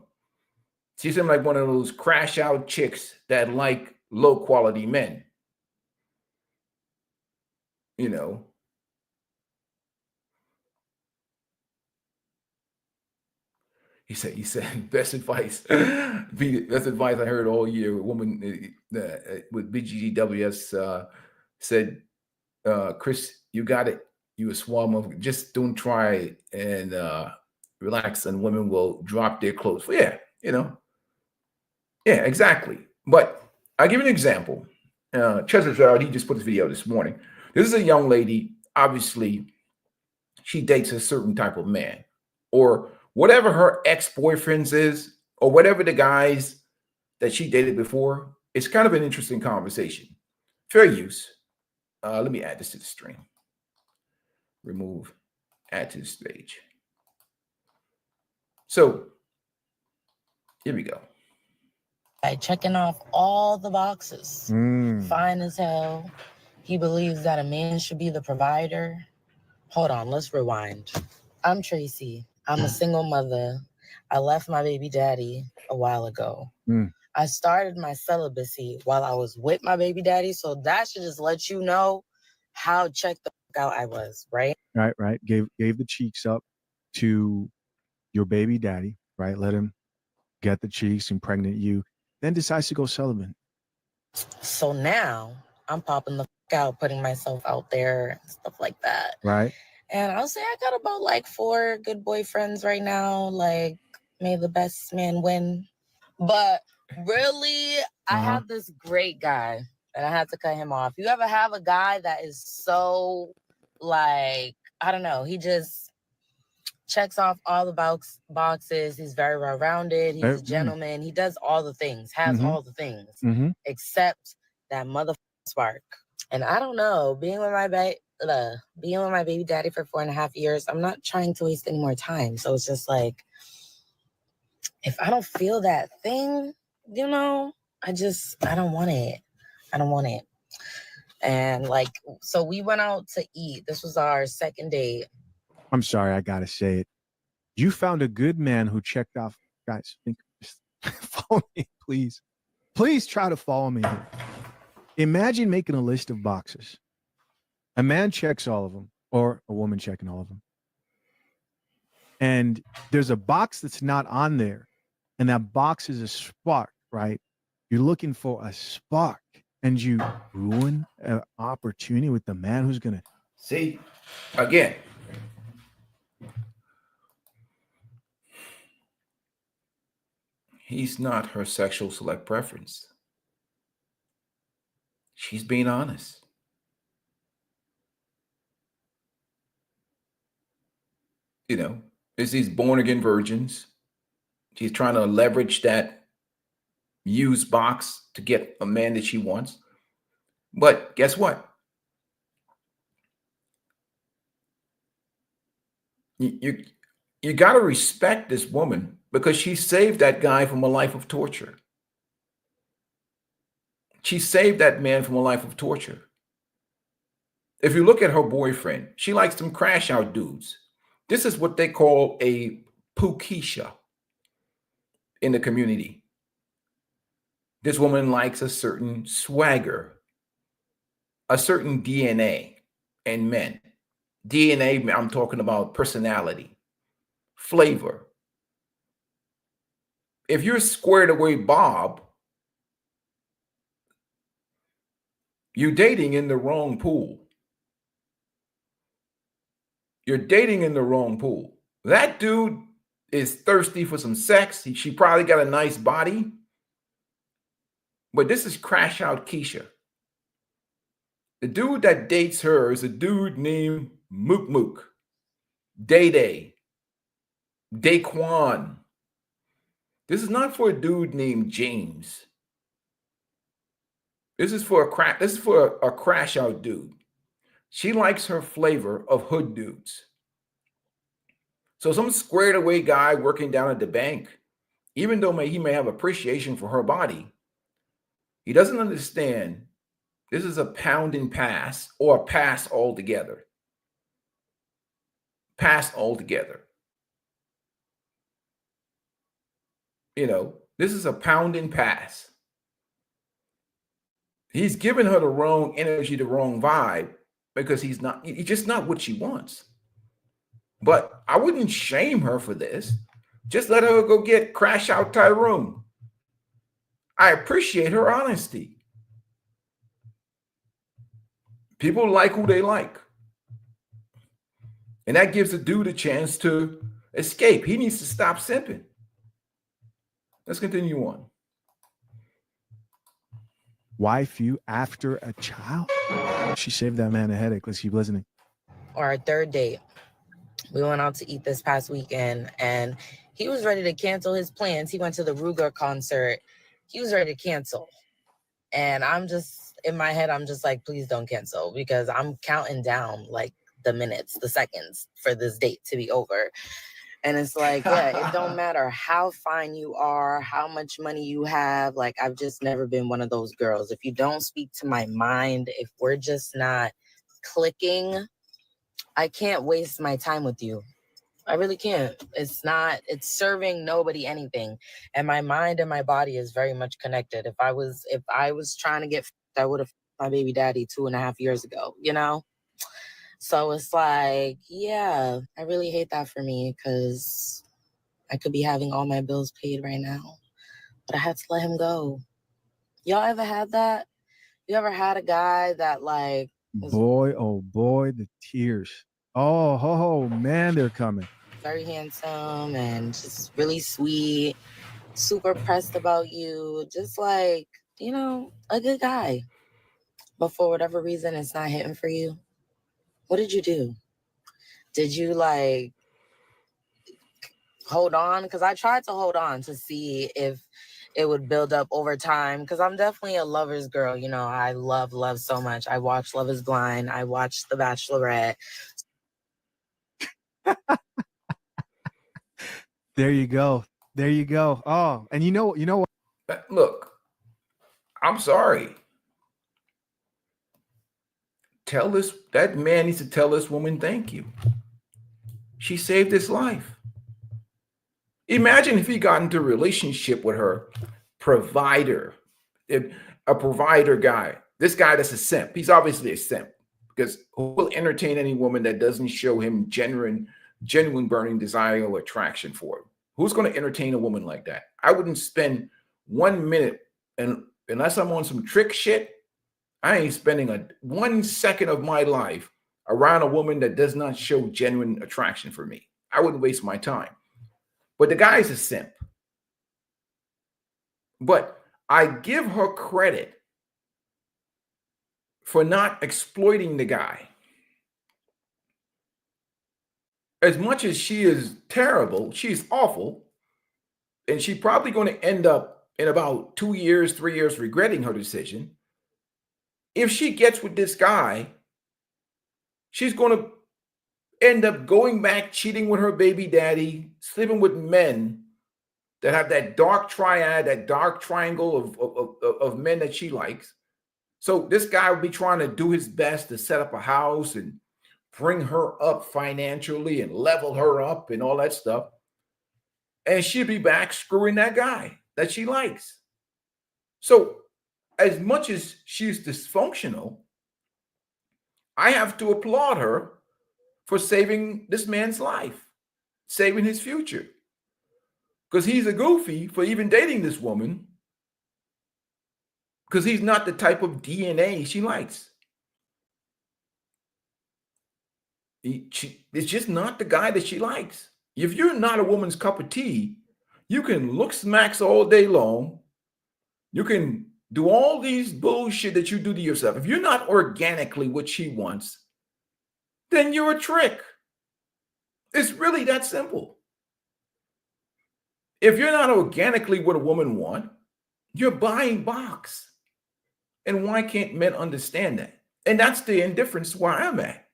She's like one of those crash out chicks that like low quality men. You know. He said, best advice. Best advice I heard all year. A woman with BGWS said, Chris, you got it. You a swarm of, just don't try and relax, and women will drop their clothes. Well, yeah, you know. Yeah, exactly. But I'll give you an example. Chester, he just put this video this morning. This is a young lady. Obviously, she dates a certain type of man, or whatever her ex-boyfriends is, or whatever the guys that she dated before. It's kind of an interesting conversation. Fair use. Let me add this to the stream. Remove, add to this page. So here we go.
By checking off all the boxes. Fine as hell. He believes that a man should be the provider. Hold on, let's rewind. I'm Tracy. I'm a single mother. I left my baby daddy a while ago. I started my celibacy while I was with my baby daddy, so that should just let you know how checked the fuck out I was, right?
Right. Gave the cheeks up to your baby daddy, right? Let him get the cheeks, impregnate you, then decides to go celibate.
So now I'm popping the fuck out, putting myself out there and stuff like that.
Right.
And I'll say I got about like 4 good boyfriends right now. Like, may the best man win. But really, I had this great guy and I had to cut him off. You ever have a guy that is so like, I don't know, he just checks off all the boxes. He's very well-rounded. He's a gentleman. He does all the things, has all the things, except that mother spark. And I don't know, being with my baby daddy for 4.5 years, I'm not trying to waste any more time. So it's just like, if I don't feel that thing, you know, I don't want it. I don't want it. And like, so we went out to eat. This was our second date.
I'm sorry, I gotta say it. You found a good man who checked off. Guys, follow me, please. Please try to follow me here. Imagine making a list of boxes. A man checks all of them, or a woman checking all of them. And there's a box that's not on there. And that box is a spark, right? You're looking for a spark. And you ruin an opportunity with the man who's going to.
See, again, he's not her sexual select preference. She's being honest. You know, it's these born again virgins. She's trying to leverage that used box to get a man that she wants. But guess what? You got to respect this woman because she saved that guy from a life of torture. She saved that man from a life of torture. If you look at her boyfriend, she likes some crash out dudes. This is what they call a pukisha in the community. This woman likes a certain swagger, a certain DNA in men. DNA, I'm talking about personality, flavor. If you're squared away Bob, you're dating in the wrong pool. You're dating in the wrong pool. That dude is thirsty for some sex. She probably got a nice body. But this is Crash Out Keisha. The dude that dates her is a dude named Mook Mook, Day Day, Daquan. This is not for a dude named James. This is for a crash out dude. She likes her flavor of hood dudes. So some squared away guy working down at the bank, even though he may have appreciation for her body, he doesn't understand this is a pound and pass or a pass altogether. Pass altogether. You know, this is a pound and pass. He's giving her the wrong energy, the wrong vibe, because he's just not what she wants. But I wouldn't shame her for this. Just let her go get Crash Out Tyrone. I appreciate her honesty. People like who they like. And that gives the dude a chance to escape. He needs to stop simping. Let's continue on.
Wife you after a child? She saved that man a headache. Let's keep listening.
Our third date. We went out to eat this past weekend and he was ready to cancel his plans. He went to the Ruger concert. He was ready to cancel. And I'm just, in my head, I'm just like, please don't cancel because I'm counting down like the minutes, the seconds for this date to be over. And it's like, yeah, it don't matter how fine you are, how much money you have. Like, I've just never been one of those girls. If you don't speak to my mind, if we're just not clicking, I can't waste my time with you. I really can't. It's serving nobody anything. And my mind and my body is very much connected. If I was trying to get, I would have my baby daddy 2.5 years ago, you know? So it's like, yeah, I really hate that for me because I could be having all my bills paid right now, but I had to let him go. Y'all ever had that? You ever had a guy that like
boy, oh boy, the tears. Oh, man, they're coming.
Very handsome and just really sweet, super pressed about you, just like, you know, a good guy. But for whatever reason, it's not hitting for you. What did you do? Did you like hold on? Because I tried to hold on to see if it would build up over time. Because I'm definitely a lover's girl. You know, I love so much. I watched Love is Blind. I watched The Bachelorette.
There you go. There you go. Oh, and you know what?
Look, I'm sorry. That man needs to tell this woman thank you. She saved his life. Imagine if he got into a relationship with her provider, a provider guy. This guy that's a simp. He's obviously a simp because who will entertain any woman that doesn't show him genuine burning desire or attraction for him? Who's going to entertain a woman like that? I wouldn't spend 1 minute, and unless I'm on some trick shit, I ain't spending 1 second of my life around a woman that does not show genuine attraction for me. I wouldn't waste my time. But the guy's a simp. But I give her credit for not exploiting the guy. As much as she is terrible, she's awful, and she's probably going to end up in about 2 years, 3 years regretting her decision. If she gets with this guy, she's going to end up going back, cheating with her baby daddy, sleeping with men that have that dark triad, that dark triangle of men that she likes. So this guy will be trying to do his best to set up a house and bring her up financially and level her up and all that stuff. And she'll be back screwing that guy that she likes. So as much as she's dysfunctional, I have to applaud her for saving this man's life, saving his future. Because he's a goofy for even dating this woman, because he's not the type of DNA she likes. It's just not the guy that she likes. If you're not a woman's cup of tea, you can look smacks all day long. You can do all these bullshit that you do to yourself. If you're not organically what she wants, then you're a trick. It's really that simple. If you're not organically what a woman wants, you're buying box. And why can't men understand that? And that's the indifference where I'm at.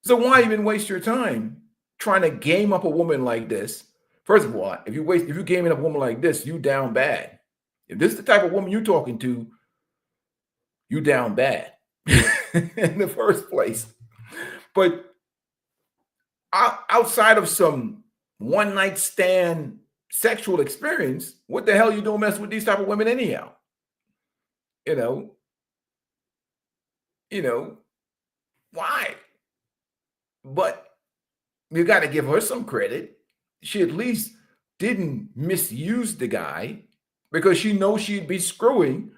So why even waste your time trying to game up a woman like this? First of all, if you're gaming up a woman like this, you down bad. If this is the type of woman you're talking to, you down bad in the first place. But outside of some one night stand sexual experience, what the hell are you doing messing with these type of women anyhow? You know, why? But you got to give her some credit. She at least didn't misuse the guy, because she knows she'd be screwing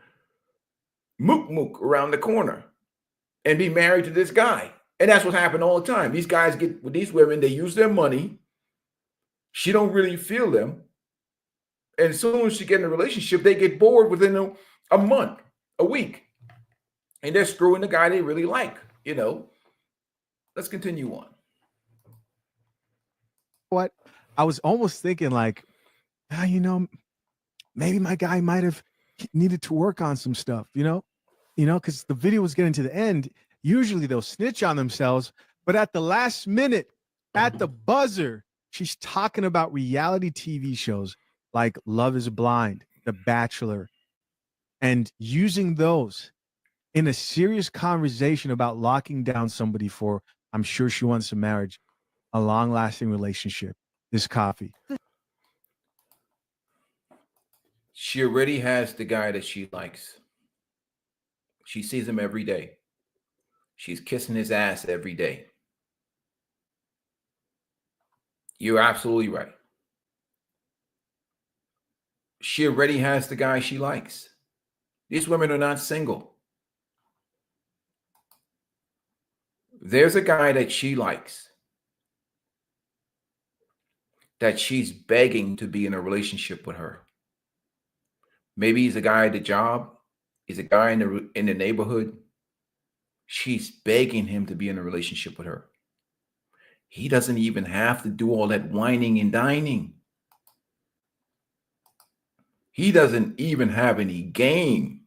mook around the corner and be married to this guy. And that's what happened all the time. These guys get with these women, they use their money. She don't really feel them. And as soon as she get in a relationship, they get bored within a month, a week. And they're screwing the guy they really like, Let's continue on.
What? I was almost thinking like, maybe my guy might have needed to work on some stuff, because the video was getting to the end. Usually they'll snitch on themselves, but at the last minute, at the buzzer, she's talking about reality TV shows like Love is Blind, The Bachelor, and using those in a serious conversation about locking down somebody for, I'm sure she wants a marriage, a long-lasting relationship, this coffee.
She already has the guy that she likes. She sees him every day. She's kissing his ass every day. You're absolutely right. She already has the guy she likes. These women are not single. There's a guy that she likes, that she's begging to be in a relationship with her. Maybe he's a guy at the job. He's a guy in the neighborhood. She's begging him to be in a relationship with her. He doesn't even have to do all that whining and dining. He doesn't even have any game.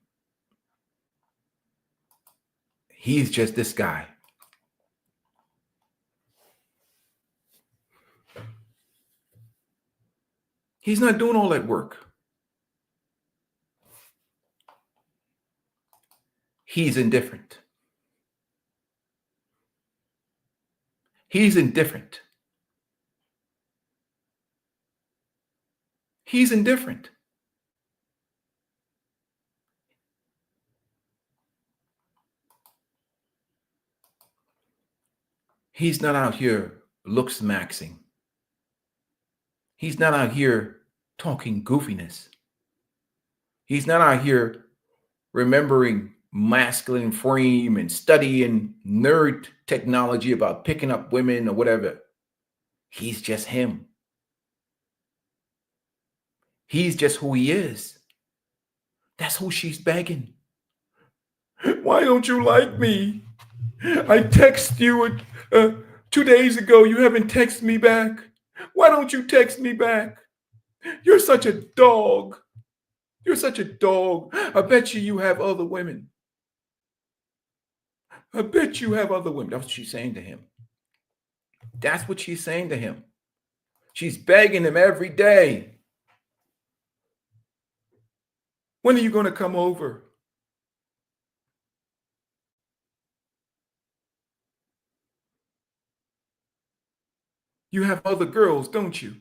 He's just this guy. He's not doing all that work. He's indifferent. He's indifferent. He's indifferent. He's not out here looks maxing. He's not out here talking goofiness. He's not out here remembering masculine frame and studying nerd technology about picking up women or whatever. He's just him. He's just who he is. That's who she's begging. Why don't you like me? I text you 2 days ago. You haven't texted me back. Why don't you text me back? You're such a dog. You're such a dog. I bet you have other women. I bet you have other women. That's what she's saying to him. That's what she's saying to him. She's begging him every day. When are you going to come over? You have other girls, don't you?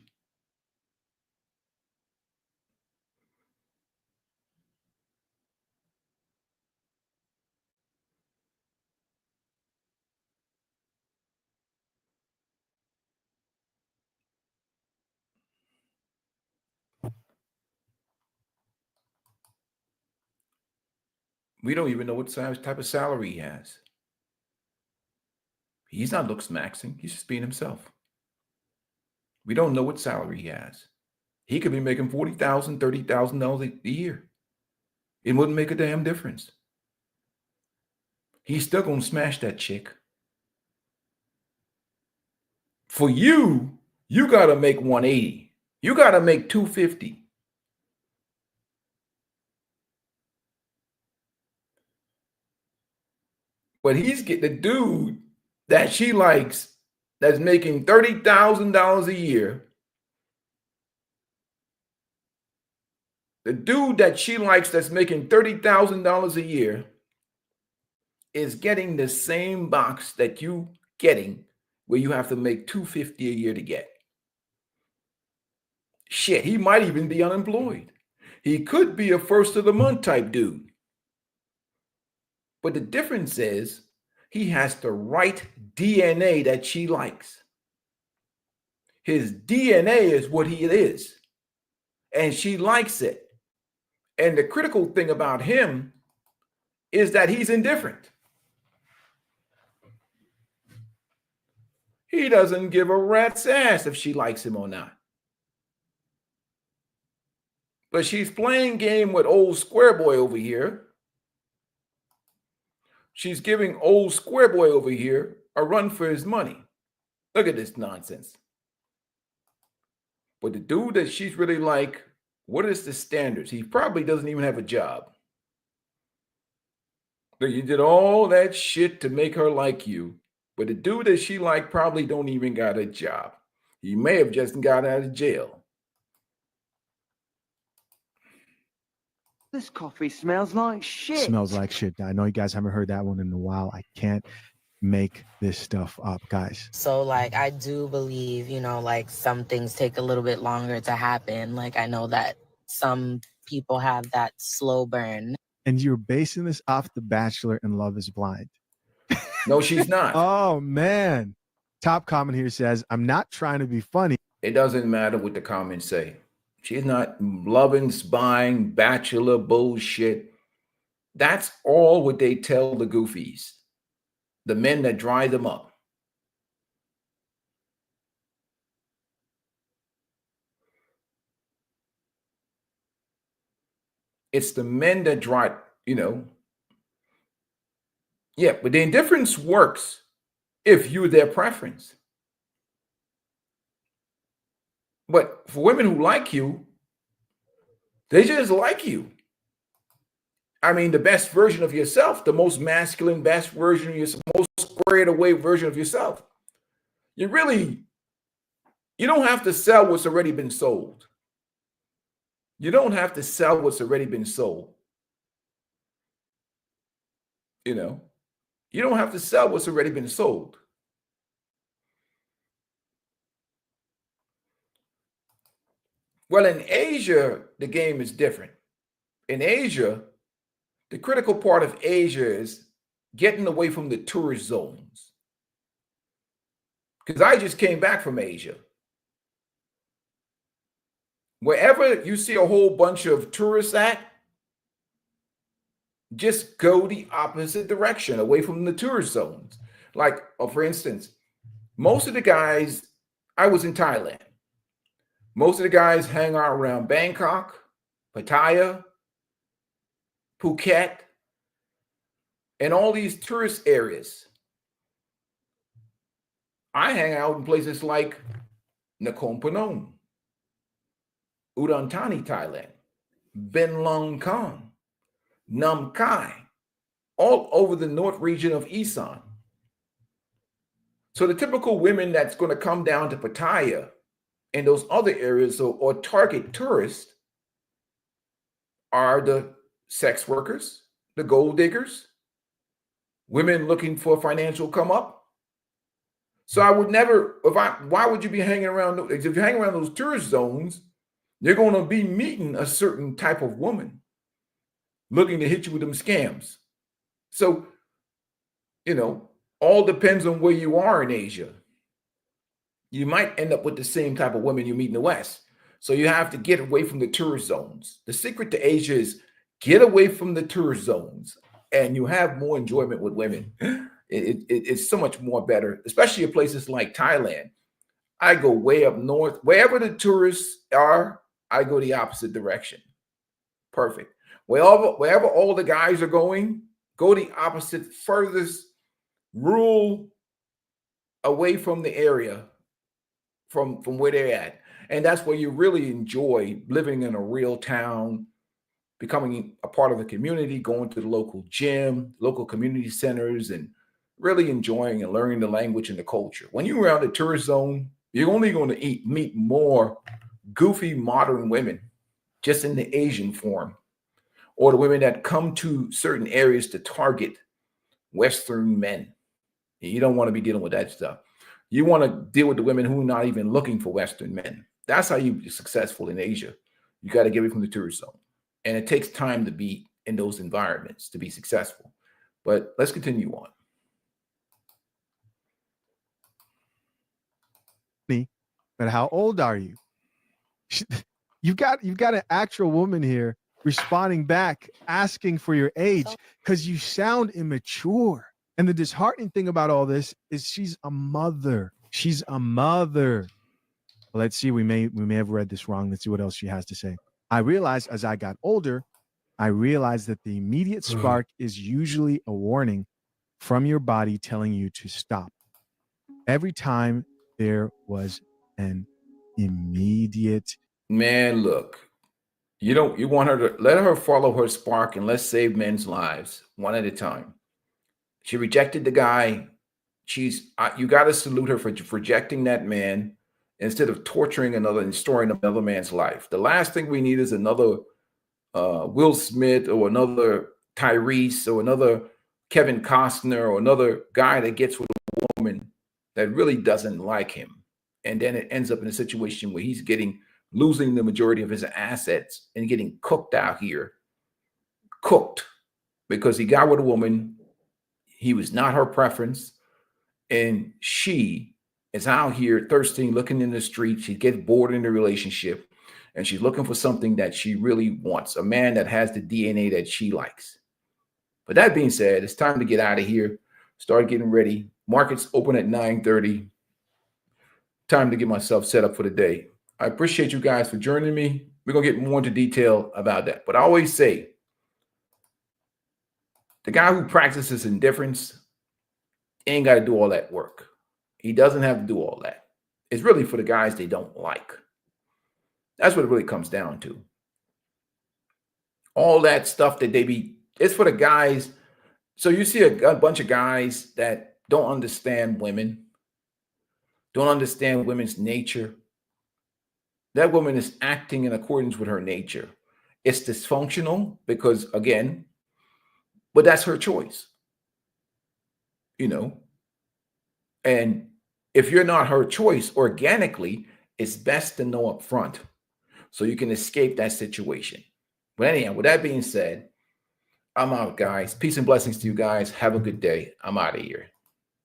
We don't even know what type of salary he has. He's not looks maxing. He's just being himself. We don't know what salary he has. He could be making $40,000, $30,000 a year. It wouldn't make a damn difference. He's still going to smash that chick. For you, you got to make 180. You got to make 250. But he's getting the dude that she likes that's making $30,000 a year. The dude that she likes that's making $30,000 a year is getting the same box that you getting, where you have to make $250 a year to get. Shit, he might even be unemployed. He could be a first of the month type dude. But the difference is he has the right DNA that she likes. His DNA is what he is, and she likes it. And the critical thing about him is that he's indifferent. He doesn't give a rat's ass if she likes him or not. But she's playing game with old square boy over here. She's giving old square boy over here a run for his money. Look at this nonsense. But the dude that she's really like, what is the standards? He probably doesn't even have a job. But you did all that shit to make her like you. But the dude that she like probably don't even got a job. He may have just got out of jail.
This coffee smells like shit.
Smells like shit. I know you guys haven't heard that one in a while. I can't make this stuff up, guys.
So, like, I do believe, you know, like, some things take a little bit longer to happen. Like, I know that some people have that slow burn.
And you're basing this off The Bachelor and Love is Blind.
No, she's not.
Oh, man. Top comment here says, I'm not trying to be funny.
It doesn't matter what the comments say. She's not loving, spying, bachelor bullshit. That's all what they tell the goofies. the men that dry them up. It's the men that dry, yeah, but the indifference works if you're their preference. But for women who like you, they just like you. I mean, the best version of yourself, the most masculine, best version of yourself, most squared away version of yourself. You don't have to sell what's already been sold. You don't have to sell what's already been sold. You don't have to sell what's already been sold. Well, in Asia, the game is different. In Asia, the critical part of Asia is getting away from the tourist zones. Because I just came back from Asia. Wherever you see a whole bunch of tourists at, just go the opposite direction, away from the tourist zones. Like, for instance, most of the guys, I was in Thailand. Most of the guys hang out around Bangkok, Pattaya, Phuket, and all these tourist areas. I hang out in places like Nakhon Phanom, Udon Thani, Thailand, Ben Long Khon, Nam Khai, all over the north region of Isan. So the typical women that's going to come down to Pattaya and those other areas or target tourists are the sex workers, the gold diggers, women looking for financial come up. So I would never, why would you be hanging around? If you hang around those tourist zones, you're going to be meeting a certain type of woman looking to hit you with them scams. So, all depends on where you are in Asia. You might end up with the same type of women you meet in the West. So you have to get away from the tourist zones. The secret to Asia is get away from the tourist zones and you have more enjoyment with women. It's so much more better, especially in places like Thailand. I go way up north. Wherever the tourists are, I go the opposite direction. Perfect. Wherever all the guys are going, go the opposite, furthest rural away from the area, from where they're at. And that's where you really enjoy living in a real town, becoming a part of the community, going to the local gym, local community centers, and really enjoying and learning the language and the culture. When you're around the tourist zone, you're only going to meet more goofy modern women, just in the Asian form, or the women that come to certain areas to target Western men. You don't want to be dealing with that stuff. You want to deal with the women who are not even looking for Western men. That's how you be successful in Asia. You got to get away from the tourist zone. And it takes time to be in those environments to be successful. But let's continue on.
But how old are you? You've got an actual woman here responding back, asking for your age because you sound immature. And the disheartening thing about all this is she's a mother. She's a mother. Well, let's see. We may have read this wrong. Let's see what else she has to say. I realized as I got older, I realized that the immediate spark is usually a warning from your body telling you to stop. Every time there was an immediate.
Man, look, you want her to let her follow her spark and let's save men's lives one at a time. She rejected the guy. You got to salute her for rejecting that man instead of torturing and destroying another man's life. The last thing we need is another Will Smith or another Tyrese or another Kevin Costner or another guy that gets with a woman that really doesn't like him. And then it ends up in a situation where he's losing the majority of his assets and getting cooked out here. Cooked because he got with a woman. He was not her preference. And she is out here thirsting, looking in the street. She gets bored in the relationship and she's looking for something that she really wants, a man that has the DNA that she likes. But that being said, it's time to get out of here. Start getting ready. Markets open at 9:30. Time to get myself set up for the day. I appreciate you guys for joining me. We're going to get more into detail about that. But I always say, the guy who practices indifference ain't got to do all that work. He doesn't have to do all that. It's really for the guys they don't like. That's what it really comes down to. All that stuff that it's for the guys. So you see a bunch of guys that don't understand women, don't understand women's nature. That woman is acting in accordance with her nature. It's dysfunctional because, again, but that's her choice, And if you're not her choice organically, it's best to know up front so you can escape that situation. But anyhow, with that being said, I'm out, guys. Peace and blessings to you guys. Have a good day. I'm out of here.